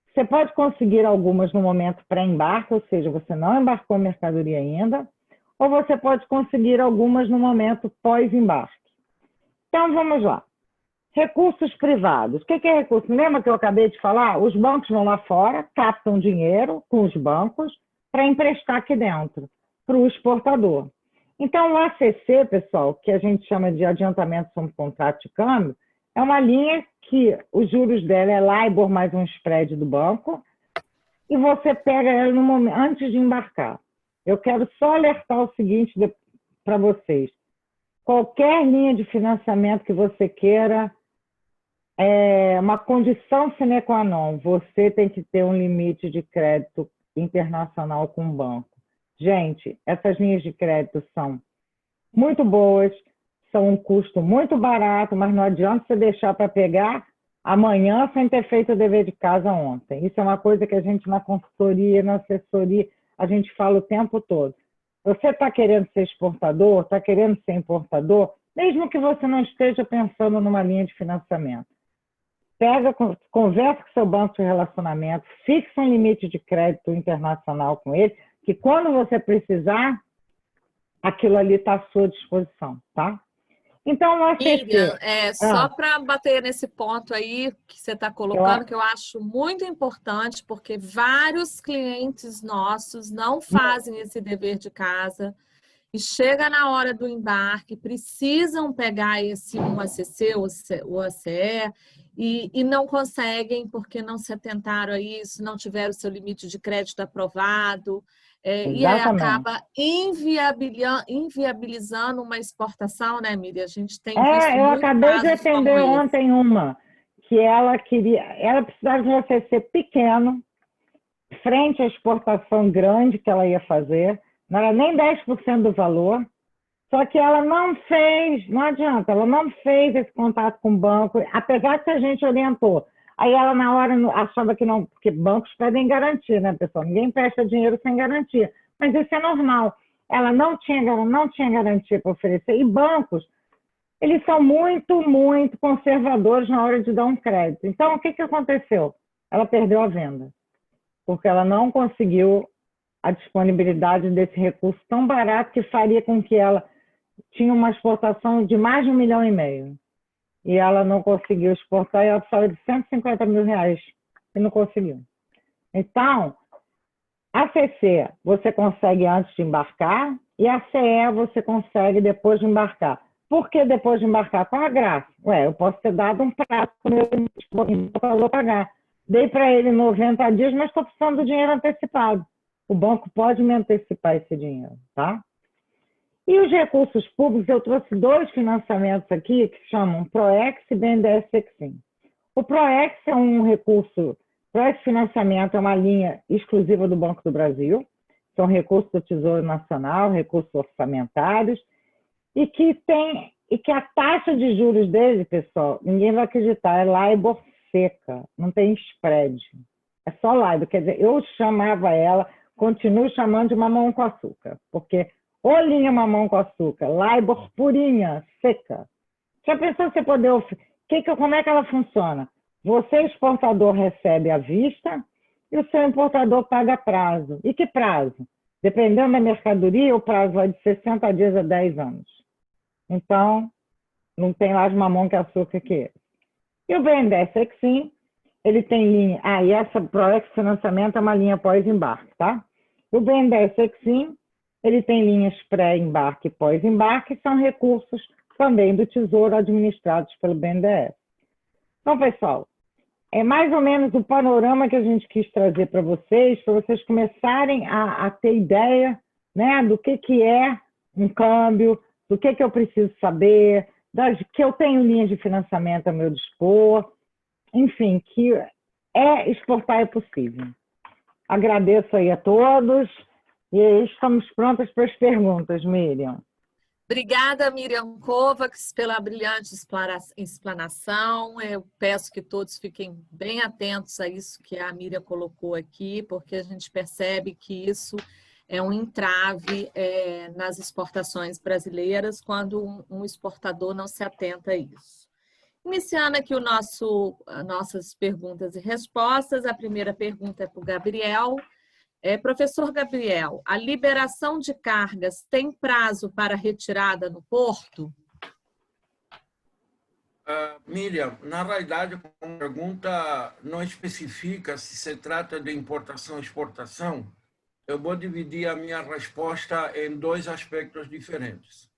Você pode conseguir algumas no momento pré-embarque, ou seja, você não embarcou a mercadoria ainda, ou você pode conseguir algumas no momento pós-embarque. Então, vamos lá. Recursos privados. O que é recurso? Lembra que eu acabei de falar? Os bancos vão lá fora, captam dinheiro com os bancos para emprestar aqui dentro, para o exportador. Então, o ACC, pessoal, que a gente chama de adiantamento sobre contrato de câmbio, é uma linha que os juros dela é LIBOR mais um spread do banco, e você pega ela no momento, antes de embarcar. Eu quero só alertar o seguinte para vocês. Qualquer linha de financiamento que você queira, é uma condição sine qua non. Você tem que ter um limite de crédito internacional com o banco. Gente, essas linhas de crédito são muito boas, são um custo muito barato, mas não adianta você deixar para pegar amanhã sem ter feito o dever de casa ontem. Isso é uma coisa que a gente na consultoria, na assessoria, a gente fala o tempo todo. Você está querendo ser exportador, está querendo ser importador, mesmo que você não esteja pensando numa linha de financiamento. Pega, conversa com seu banco de relacionamento, fixa um limite de crédito internacional com ele, que quando você precisar, aquilo ali está à sua disposição, tá? Então, o ACC... Miriam, só para bater nesse ponto aí que você está colocando, que eu acho muito importante, porque vários clientes nossos não fazem esse dever de casa e chega na hora do embarque, precisam pegar esse ACC, o ACE, e não conseguem porque não se atentaram a isso, não tiveram o seu limite de crédito aprovado, e aí acaba inviabilizando uma exportação, né, Miriam? A gente tem visto eu muito acabei de atender ontem uma, que ela precisava de um ACC pequeno, frente à exportação grande que ela ia fazer, não era nem 10% do valor, só que ela não fez, não adianta, ela não fez esse contato com o banco, apesar que a gente orientou. Aí ela, na hora, achava que não, porque bancos pedem garantia, né, pessoal? Ninguém presta dinheiro sem garantia. Mas isso é normal. Ela não tinha garantia para oferecer. E bancos, eles são muito, muito conservadores na hora de dar um crédito. Então, o que aconteceu? Ela perdeu a venda, porque ela não conseguiu a disponibilidade desse recurso tão barato que faria com que ela tinha uma exportação de mais de R$1,5 milhão. E ela não conseguiu exportar, e ela precisava de R$150 mil, e não conseguiu. Então, a CC você consegue antes de embarcar, e a CE você consegue depois de embarcar. Por que depois de embarcar? Com a graça. Eu posso ter dado um prazo para o meu importador pagar. Dei para ele 90 dias, mas estou precisando do dinheiro antecipado. O banco pode me antecipar esse dinheiro, tá? E os recursos públicos, eu trouxe 2 financiamentos aqui que se chamam PROEX e BNDES Exim. O PROEX é um recurso, PROEX Financiamento é uma linha exclusiva do Banco do Brasil, são recursos do Tesouro Nacional, recursos orçamentários, e que a taxa de juros dele, pessoal, ninguém vai acreditar, é LIBOR seca, não tem spread, é só LIBOR, quer dizer, eu chamava ela, continuo chamando de mamão com açúcar, porque ou linha mamão com açúcar, LIBOR purinha, seca. Já pensou você poder... Como é que ela funciona? Você, exportador, recebe à vista e o seu importador paga a prazo. E que prazo? Dependendo da mercadoria, o prazo vai de 60 dias a 10 anos. Então, não tem mais mamão com açúcar que esse. E o BNDES Exim, ele tem linha... e essa PROEX Financiamento é uma linha pós-embarque, tá? O BNDES Exim, ele tem linhas pré-embarque e pós-embarque, são recursos também do Tesouro administrados pelo BNDES. Então, pessoal, é mais ou menos o panorama que a gente quis trazer para vocês começarem a ter ideia, né, do que é um câmbio, do que eu preciso saber, que eu tenho linhas de financiamento a meu dispor, enfim, que exportar é possível. Agradeço aí a todos. E aí estamos prontas para as perguntas, Miriam. Obrigada, Miriam Kovacs, pela brilhante explanação. Eu peço que todos fiquem bem atentos a isso que a Miriam colocou aqui, porque a gente percebe que isso é um entrave nas exportações brasileiras quando um exportador não se atenta a isso. Iniciando aqui nossas perguntas e respostas, a primeira pergunta é para o Gabriel. Professor Gabriel, a liberação de cargas tem prazo para retirada no porto? Miriam, na realidade, a pergunta não especifica se se trata de importação ou exportação. Eu vou dividir a minha resposta em 2 aspectos diferentes.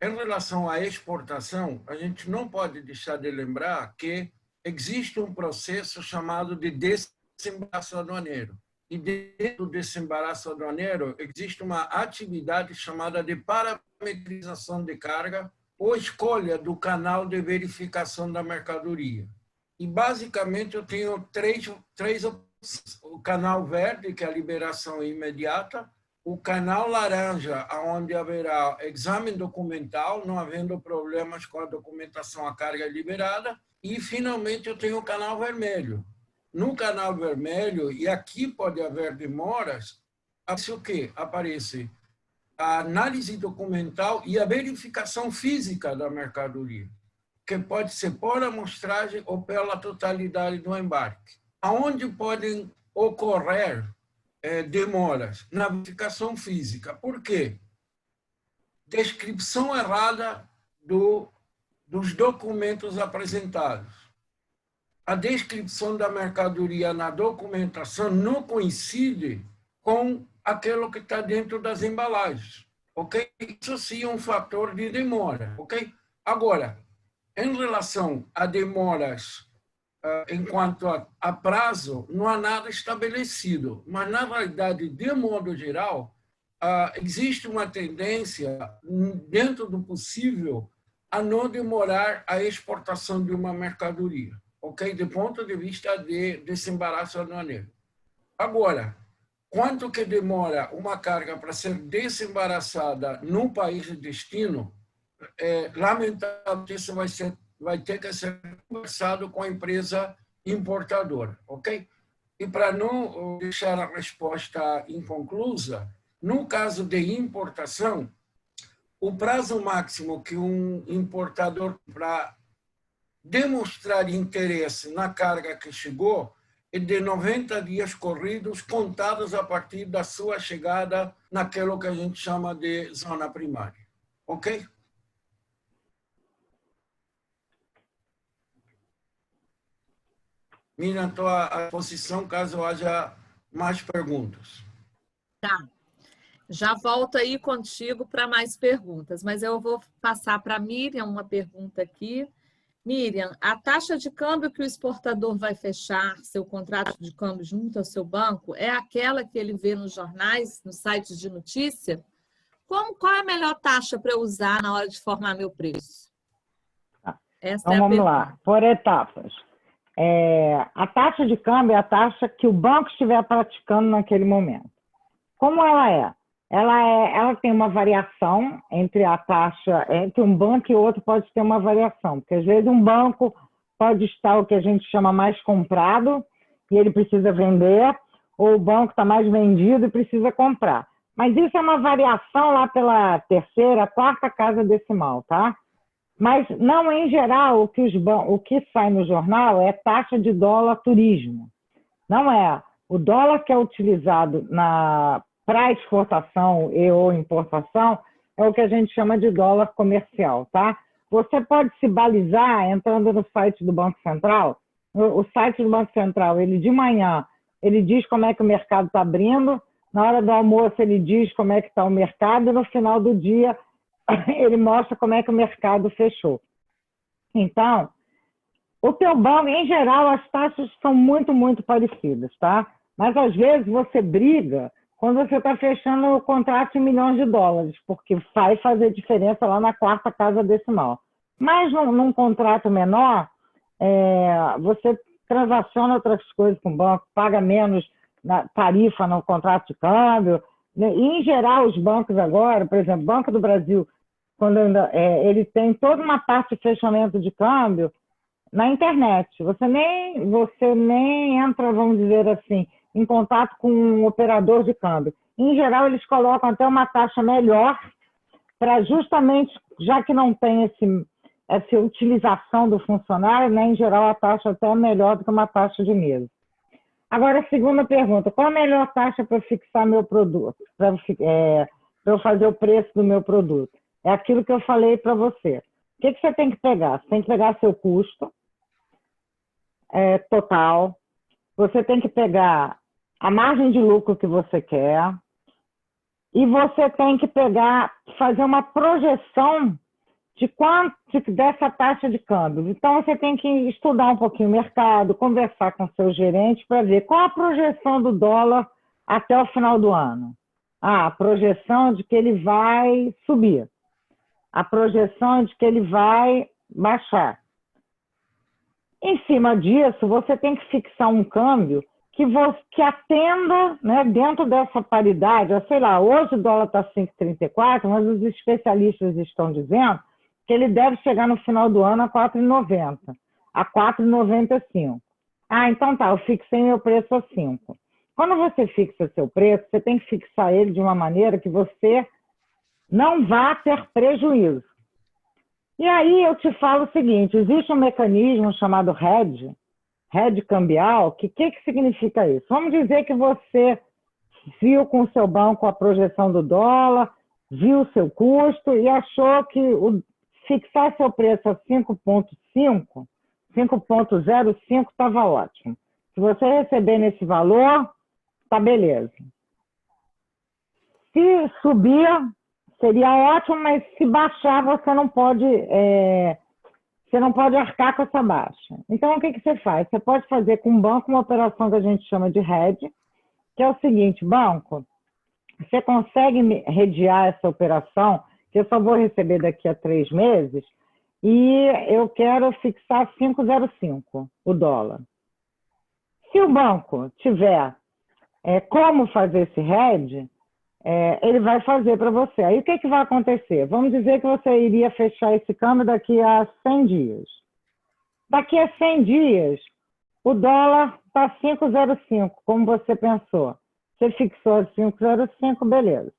Em relação à exportação, a gente não pode deixar de lembrar que existe um processo chamado de desembaraço aduaneiro. E dentro desse embaraço aduaneiro existe uma atividade chamada de parametrização de carga ou escolha do canal de verificação da mercadoria. E, basicamente, eu tenho três opções. O canal verde, que é a liberação imediata, o canal laranja, onde haverá exame documental, não havendo problemas com a documentação, a carga liberada, e, finalmente, eu tenho o canal vermelho. No canal vermelho, e aqui pode haver demoras, aparece o quê? Aparece a análise documental e a verificação física da mercadoria, que pode ser por amostragem ou pela totalidade do embarque. Aonde podem ocorrer demoras? Na verificação física. Por quê? Descrição errada dos documentos apresentados. A descrição da mercadoria na documentação não coincide com aquilo que está dentro das embalagens. Ok? Isso sim é um fator de demora. Ok? Agora, em relação a demoras enquanto a prazo, não há nada estabelecido. Mas, na realidade, de modo geral, existe uma tendência, dentro do possível, a não demorar a exportação de uma mercadoria, ok? Do ponto de vista de desembaraço aduaneiro. Agora, quanto que demora uma carga para ser desembaraçada no país de destino, lamentavelmente isso vai ter que ser conversado com a empresa importadora, ok? E para não deixar a resposta inconclusa, no caso de importação, o prazo máximo que um importador, para demonstrar interesse na carga que chegou, é de 90 dias corridos, contados a partir da sua chegada naquilo que a gente chama de zona primária. Ok? Miriam, estou à disposição caso haja mais perguntas. Tá. Já volto aí contigo para mais perguntas, mas eu vou passar para a Miriam uma pergunta aqui. Miriam, a taxa de câmbio que o exportador vai fechar seu contrato de câmbio junto ao seu banco é aquela que ele vê nos jornais, nos sites de notícia? Qual é a melhor taxa para eu usar na hora de formar meu preço? Essa então, vamos lá, por etapas. A taxa de câmbio é a taxa que o banco estiver praticando naquele momento. Como ela é? Ela tem uma variação entre a taxa, entre um banco e outro pode ter uma variação, porque às vezes um banco pode estar o que a gente chama mais comprado e ele precisa vender, ou o banco está mais vendido e precisa comprar. Mas isso é uma variação lá pela terceira, quarta casa decimal, tá? Mas não, em geral, o que sai no jornal é taxa de dólar turismo. Não é. O dólar que é utilizado para exportação e ou importação é o que a gente chama de dólar comercial, tá? Você pode se balizar entrando no site do Banco Central. O site do Banco Central, ele de manhã, ele diz como é que o mercado está abrindo, na hora do almoço ele diz como é que está o mercado e no final do dia ele mostra como é que o mercado fechou. Então, o teu banco, em geral, as taxas são muito, muito parecidas, tá? Mas às vezes você briga quando você está fechando o contrato em milhões de dólares, porque vai fazer diferença lá na quarta casa decimal. Mas num contrato menor, você transaciona outras coisas com o banco, paga menos na tarifa no contrato de câmbio. E, em geral, os bancos agora, por exemplo, o Banco do Brasil, quando ele tem toda uma parte de fechamento de câmbio na internet. Você nem entra, vamos dizer assim, em contato com um operador de câmbio. Em geral, eles colocam até uma taxa melhor para justamente, já que não tem essa utilização do funcionário, né, em geral, a taxa até é melhor do que uma taxa de mesa. Agora, a segunda pergunta, qual a melhor taxa para fixar meu produto, para eu fazer o preço do meu produto? É aquilo que eu falei para você. O que você tem que pegar? Você tem que pegar seu custo total, você tem que pegar a margem de lucro que você quer e você tem que fazer uma projeção de quanto dessa taxa de câmbio. Então, você tem que estudar um pouquinho o mercado, conversar com o seu gerente para ver qual a projeção do dólar até o final do ano. A projeção de que ele vai subir. A projeção de que ele vai baixar. Em cima disso, você tem que fixar um câmbio que atenda, né, dentro dessa paridade. Sei lá, hoje o dólar está 5,34, mas os especialistas estão dizendo que ele deve chegar no final do ano a 4,90, a 4,95. Ah, então tá, eu fixei meu preço a 5. Quando você fixa seu preço, você tem que fixar ele de uma maneira que você não vá ter prejuízo. E aí eu te falo o seguinte, existe um mecanismo chamado hedge cambial, que significa isso? Vamos dizer que você viu com o seu banco a projeção do dólar, viu o seu custo e achou que fixar seu preço a 5,5, 5,05 estava ótimo. Se você receber nesse valor, tá beleza. Se subir, seria ótimo, mas se baixar, você não pode arcar com essa baixa. Então, o que você faz? Você pode fazer com o banco uma operação que a gente chama de hedge, que é o seguinte, banco, você consegue hedgear essa operação, que eu só vou receber daqui a 3 meses, e eu quero fixar 5,05 o dólar. Se o banco tiver como fazer esse hedge, ele vai fazer para você. Aí o que vai acontecer? Vamos dizer que você iria fechar esse câmbio daqui a 100 dias. Daqui a 100 dias, o dólar está 5,05, como você pensou. Você fixou 5,05, beleza.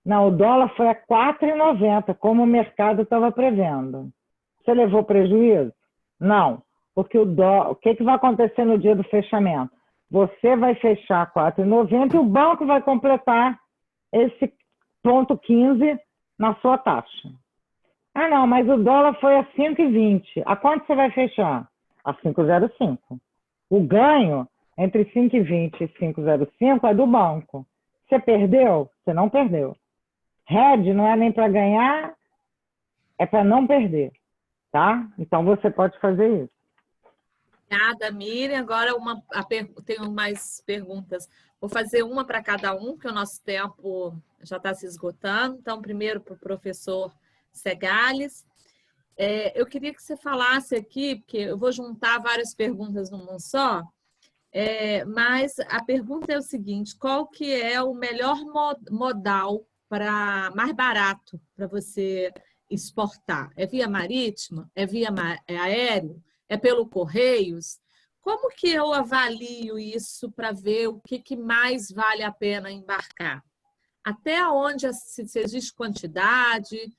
Não, o dólar foi a 4,90, como o mercado estava prevendo. Você levou prejuízo? Não, porque o que vai acontecer no dia do fechamento? Você vai fechar 4,90 e o banco vai completar esse ponto 15 na sua taxa. Ah, não, mas o dólar foi a 5,20. A quanto você vai fechar? A 5,05. O ganho entre 5,20 e 5,05 é do banco. Você perdeu? Você não perdeu. Hedge não é nem para ganhar, é para não perder, tá? Então você pode fazer isso. Obrigada, Miriam. Agora tenho mais perguntas. Vou fazer uma para cada um, porque o nosso tempo já está se esgotando. Então, primeiro para o professor Segales. Eu queria que você falasse aqui, porque eu vou juntar várias perguntas numa só, mas a pergunta é o seguinte, qual que é o melhor modal mais barato para você exportar? É via marítima? É via aéreo? É pelo Correios? Como que eu avalio isso para ver o que mais vale a pena embarcar? Até onde se existe quantidade,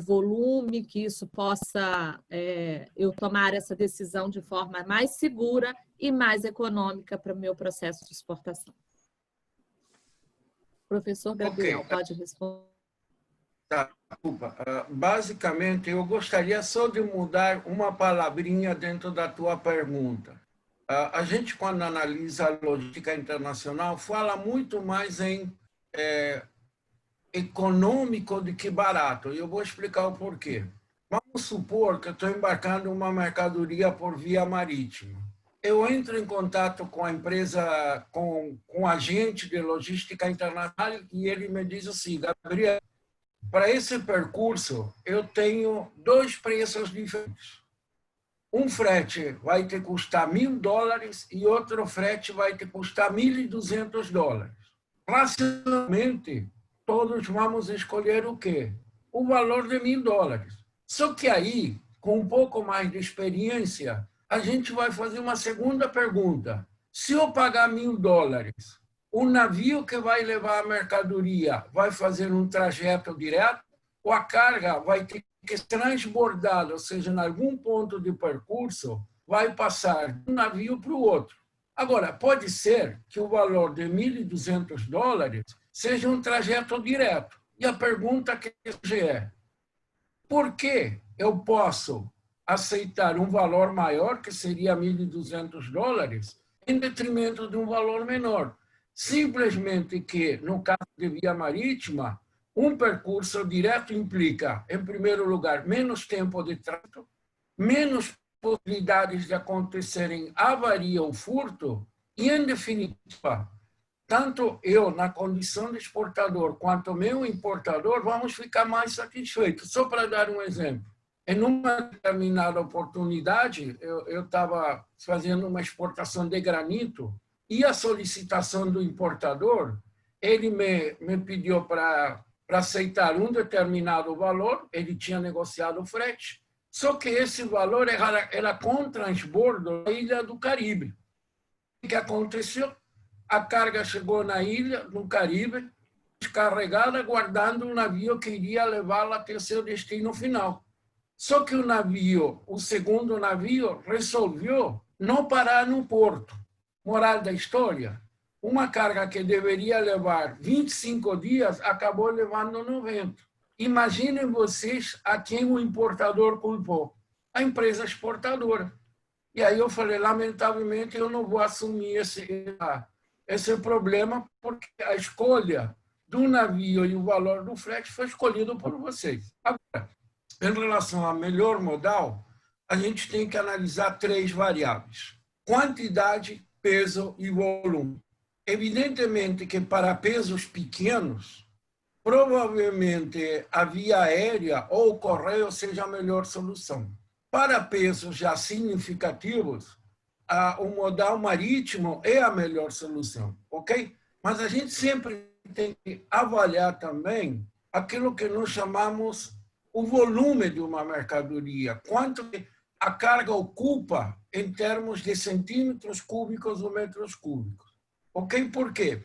volume, que isso possa eu tomar essa decisão de forma mais segura e mais econômica para o meu processo de exportação. Professor Gabriel, pode responder. Tá, desculpa. Basicamente, eu gostaria só de mudar uma palavrinha dentro da tua pergunta. A gente, quando analisa a logística internacional, fala muito mais em econômico do que barato. E eu vou explicar o porquê. Vamos supor que eu estou embarcando uma mercadoria por via marítima. Eu entro em contato com a empresa, com um agente de logística internacional e ele me diz assim, Gabriel, para esse percurso eu tenho 2 preços diferentes. Um frete vai te custar $1.000 e outro frete vai te custar $1.200. Racionalmente, todos vamos escolher o quê? O valor de $1.000. Só que aí, com um pouco mais de experiência, a gente vai fazer uma segunda pergunta. Se eu pagar $1.000, o navio que vai levar a mercadoria vai fazer um trajeto direto ou a carga vai ter que ser transbordada, ou seja, em algum ponto de percurso, vai passar de um navio para o outro. Agora, pode ser que o valor de $1.200 seja um trajeto direto. E a pergunta que é, por que eu posso aceitar um valor maior, que seria $1.200, em detrimento de um valor menor? Simplesmente que, no caso de via marítima, um percurso direto implica, em primeiro lugar, menos tempo de trânsito, menos possibilidades de acontecerem avaria ou furto, e, em definitiva, tanto eu, na condição de exportador, quanto o meu importador, vamos ficar mais satisfeitos. Só para dar um exemplo. Em uma determinada oportunidade, eu estava fazendo uma exportação de granito e a solicitação do importador, ele me pediu para aceitar um determinado valor, ele tinha negociado o frete, só que esse valor era com transbordo da ilha do Caribe. O que aconteceu? A carga chegou na ilha, no Caribe, descarregada, guardando um navio que iria levá-la até seu destino final. Só que o navio, o segundo navio, resolveu não parar no porto. Moral da história, uma carga que deveria levar 25 dias acabou levando 90. Imaginem vocês a quem o importador culpou. A empresa exportadora. E aí eu falei, lamentavelmente, eu não vou assumir esse problema, porque a escolha do navio e o valor do frete foi escolhido por vocês. Agora, em relação a melhor modal, a gente tem que analisar 3 variáveis: quantidade, peso e volume. Evidentemente que para pesos pequenos, provavelmente a via aérea ou o correio seja a melhor solução. Para pesos já significativos, o modal marítimo é a melhor solução, ok? Mas a gente sempre tem que avaliar também aquilo que nós chamamos o volume de uma mercadoria, quanto a carga ocupa em termos de centímetros cúbicos ou metros cúbicos. Ok? Por quê?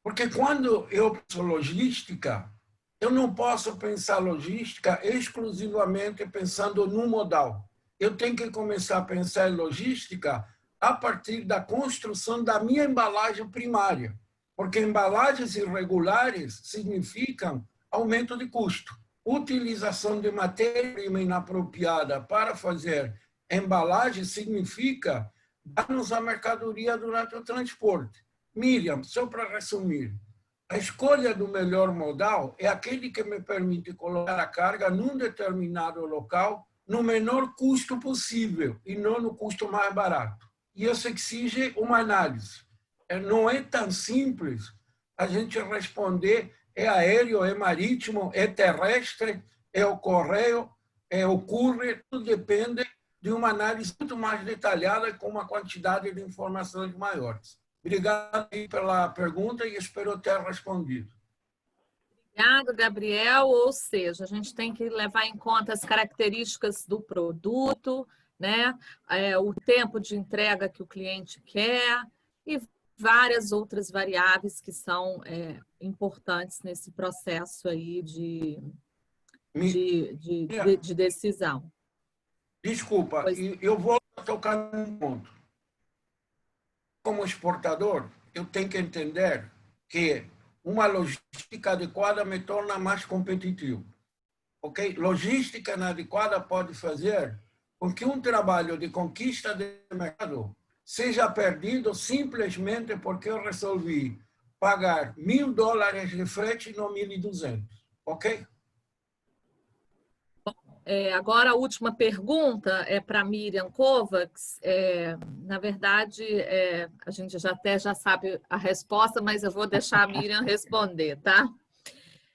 Porque quando eu penso logística, eu não posso pensar logística exclusivamente pensando no modal. Eu tenho que começar a pensar em logística a partir da construção da minha embalagem primária, porque embalagens irregulares significam aumento de custo. Utilização de matéria-prima inapropriada para fazer embalagem significa danos à mercadoria durante o transporte. Miriam, só para resumir, a escolha do melhor modal é aquele que me permite colocar a carga num determinado local no menor custo possível e não no custo mais barato. E isso exige uma análise. Não é tão simples a gente responder é aéreo, é marítimo, é terrestre, é o correio, é o courier, tudo depende de uma análise muito mais detalhada e com uma quantidade de informações maiores. Obrigado pela pergunta e espero ter respondido. Obrigado, Gabriel. Ou seja, a gente tem que levar em conta as características do produto, né? O tempo de entrega que o cliente quer e várias outras variáveis que são importantes nesse processo aí de decisão. Desculpa, eu vou tocar num ponto. Como exportador, eu tenho que entender que uma logística adequada me torna mais competitivo. Ok? Logística inadequada pode fazer com que um trabalho de conquista de mercado seja perdido simplesmente porque eu resolvi pagar $1.000 de frete e não 1.200. Ok? Agora, a última pergunta é para Miriam Kovacs. Na verdade, a gente já sabe a resposta, mas eu vou deixar a Miriam responder, tá?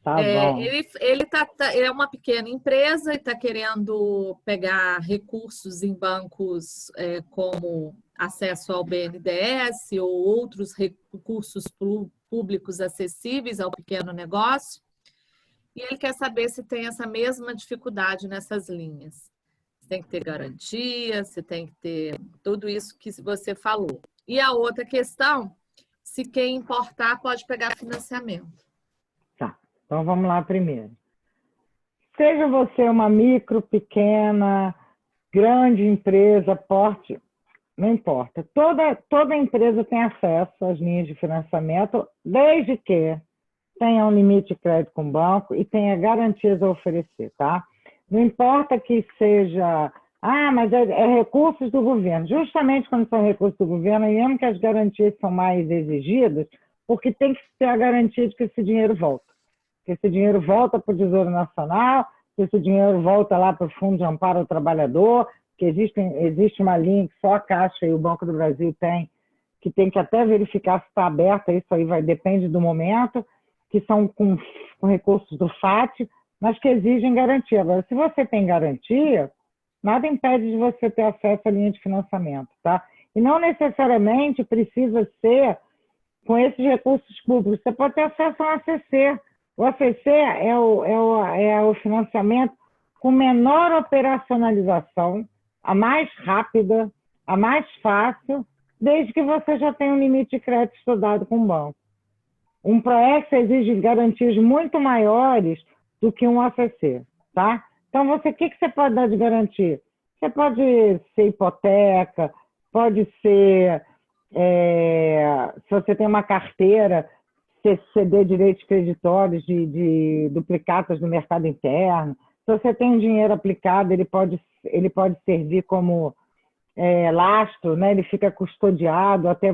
Tá bom. Ele é uma pequena empresa e está querendo pegar recursos em bancos como acesso ao BNDES ou outros recursos públicos acessíveis ao pequeno negócio. E ele quer saber se tem essa mesma dificuldade nessas linhas. Você tem que ter garantia, você tem que ter tudo isso que você falou. E a outra questão, se quem importar pode pegar financiamento. Tá, então vamos lá primeiro. Seja você uma micro, pequena, grande empresa, porte, não importa. Toda empresa tem acesso às linhas de financiamento, desde que tenha um limite de crédito com o banco e tenha garantias a oferecer, tá? Não importa que seja, mas é recursos do governo. Justamente quando são recursos do governo, mesmo que as garantias são mais exigidas, porque tem que ter a garantia de que esse dinheiro volta. Que esse dinheiro volta para o Tesouro Nacional, que esse dinheiro volta lá para o Fundo de Amparo ao Trabalhador, que existe uma linha que só a Caixa e o Banco do Brasil tem, que tem que até verificar se está aberta, isso aí depende do momento, que são com recursos do FAT, mas que exigem garantia. Agora, se você tem garantia, nada impede de você ter acesso à linha de financiamento, tá? E não necessariamente precisa ser com esses recursos públicos. Você pode ter acesso ao ACC. O ACC é o financiamento com menor operacionalização, a mais rápida, a mais fácil, desde que você já tenha um limite de crédito estudado com o banco. Um PROEX exige garantias muito maiores do que um ACC, tá? Então, o que você pode dar de garantia? Você pode ser hipoteca, pode ser, se você tem uma carteira, você ceder direitos creditórios de duplicatas do mercado interno. Se você tem um dinheiro aplicado, ele pode servir como lastro, né? Ele fica custodiado até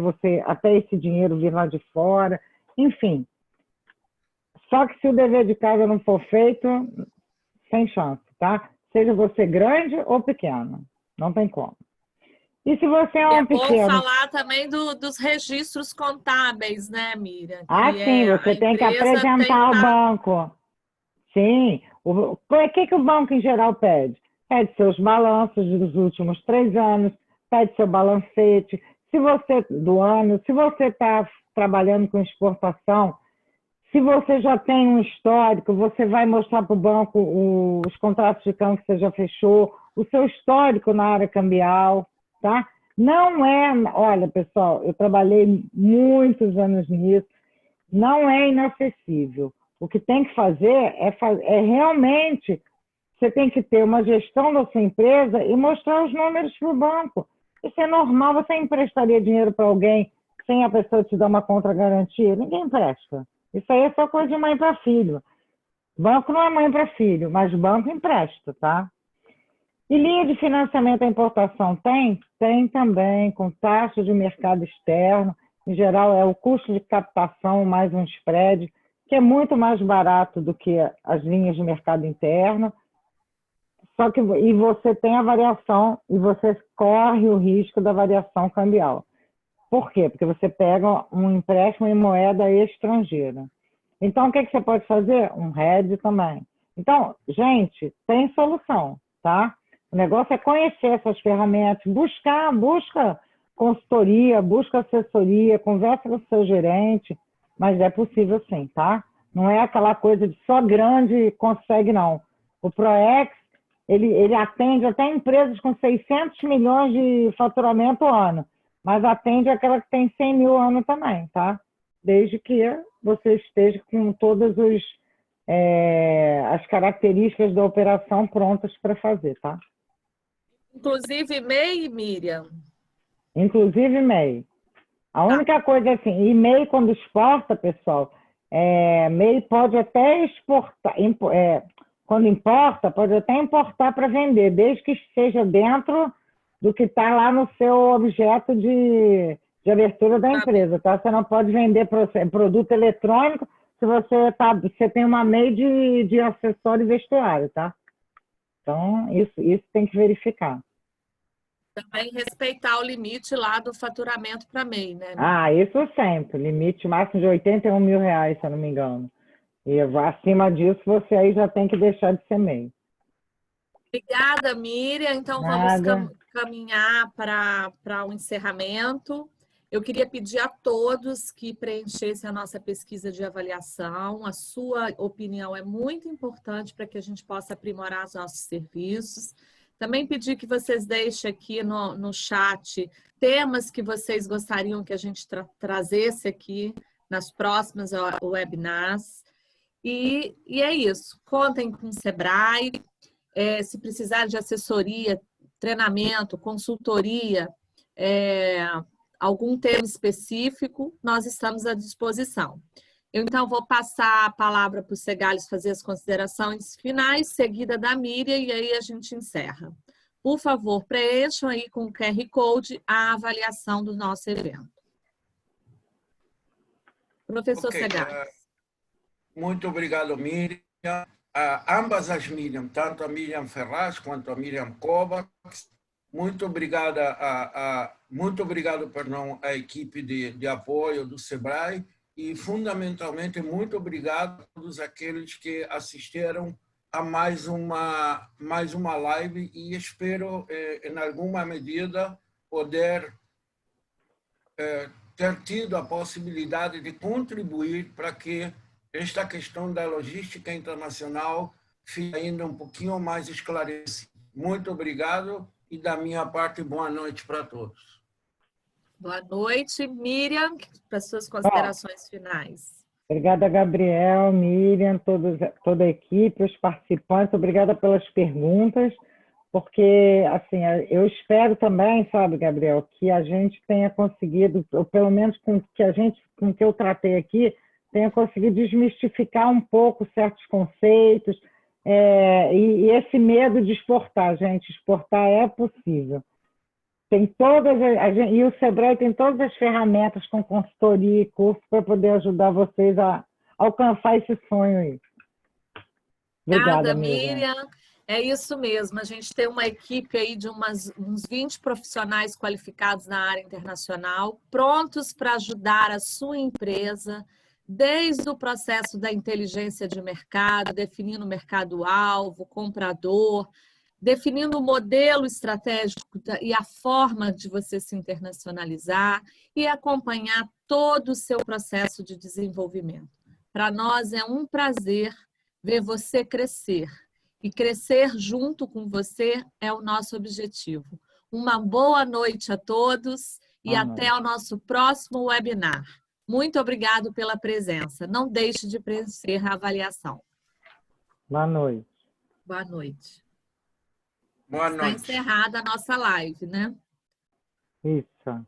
esse dinheiro vir lá de fora. Enfim, só que se o dever de casa não for feito, sem chance, tá? Seja você grande ou pequeno, não tem como. E se você é um pequeno... É bom falar também dos registros contábeis, né, Miriam? Sim, você tem que apresentar ao banco. Sim. O que o banco em geral pede? Pede seus balanços dos últimos 3 anos, pede seu balancete, se você está trabalhando com exportação, se você já tem um histórico, você vai mostrar para o banco os contratos de câmbio que você já fechou, o seu histórico na área cambial, tá? Não é... Olha, pessoal, eu trabalhei muitos anos nisso, não é inacessível. O que tem que fazer é realmente... Você tem que ter uma gestão da sua empresa e mostrar os números para o banco. Isso é normal. Você emprestaria dinheiro para alguém sem a pessoa te dar uma contragarantia? Ninguém empresta. Isso aí é só coisa de mãe para filho. Banco não é mãe para filho, mas banco empresta, tá? E linha de financiamento à importação tem? Tem também, com taxa de mercado externo. Em geral, é o custo de captação mais um spread, que é muito mais barato do que as linhas de mercado interno. Só que você tem a variação e você corre o risco da variação cambial. Por quê? Porque você pega um empréstimo em moeda estrangeira. Então, o que você pode fazer? Um hedge também. Então, gente, tem solução, tá? O negócio é conhecer essas ferramentas, busca consultoria, busca assessoria, conversa com o seu gerente, mas é possível sim, tá? Não é aquela coisa de só grande consegue, não. O PROEX, ele atende até empresas com 600 milhões de faturamento ano, mas atende aquela que tem 100 mil ano também, tá? Desde que você esteja com todas as características da operação prontas para fazer, tá? Inclusive MEI, Miriam? Inclusive MEI. A única coisa assim, e MEI quando exporta, pessoal, MEI pode até exportar, quando importa, pode até importar para vender, desde que esteja dentro do que está lá no seu objeto de abertura da empresa, tá? Você não pode vender produto eletrônico se você tem uma MEI de acessório e vestuário, tá? Então, isso tem que verificar. Também respeitar o limite lá do faturamento para MEI, né? Isso sempre. Limite máximo de R$81 mil, se eu não me engano. E acima disso, você aí já tem que deixar de ser MEI. Obrigada, Miriam. Então, vamos caminhar para o encerramento. Eu queria pedir a todos que preenchessem a nossa pesquisa de avaliação. A sua opinião é muito importante para que a gente possa aprimorar os nossos serviços. Também pedir que vocês deixem aqui no chat temas que vocês gostariam que a gente trazesse aqui nas próximas webinars. E é isso. Contem com o Sebrae. Se precisar de assessoria, treinamento, consultoria, algum tema específico, nós estamos à disposição. Eu, então, vou passar a palavra para o Segales fazer as considerações finais, seguida da Miriam, e aí a gente encerra. Por favor, preencham aí com o QR Code a avaliação do nosso evento. Professor Segales. Muito obrigado, Miriam. Ambas as Miriam, tanto a Miriam Ferraz quanto a Miriam Kovacs, muito obrigado à equipe de apoio do Sebrae e, fundamentalmente, muito obrigado a todos aqueles que assistiram a mais uma live e espero, em alguma medida, poder ter tido a possibilidade de contribuir para que esta questão da logística internacional fique ainda um pouquinho mais esclarecida. Muito obrigado e, da minha parte, boa noite para todos. Boa noite, Miriam, para suas considerações finais. Obrigada, Gabriel, Miriam, toda a equipe, os participantes. Obrigada pelas perguntas, porque assim, eu espero também, sabe, Gabriel, que a gente tenha conseguido, ou pelo menos com o que eu tratei aqui, tenha conseguido desmistificar um pouco certos conceitos, e esse medo de exportar, gente, exportar é possível. Tem e o Sebrae tem todas as ferramentas com consultoria e curso para poder ajudar vocês a alcançar esse sonho aí. Obrigada, Miriam. É isso mesmo, a gente tem uma equipe aí de uns 20 profissionais qualificados na área internacional, prontos para ajudar a sua empresa, desde o processo da inteligência de mercado, definindo o mercado-alvo, comprador, definindo o modelo estratégico e a forma de você se internacionalizar e acompanhar todo o seu processo de desenvolvimento. Para nós é um prazer ver você crescer. E crescer junto com você é o nosso objetivo. Uma boa noite a todos e até o nosso próximo webinar. Muito obrigado pela presença. Não deixe de preencher a avaliação. Boa noite. Boa noite. Boa noite. Está encerrada a nossa live, né? Isso.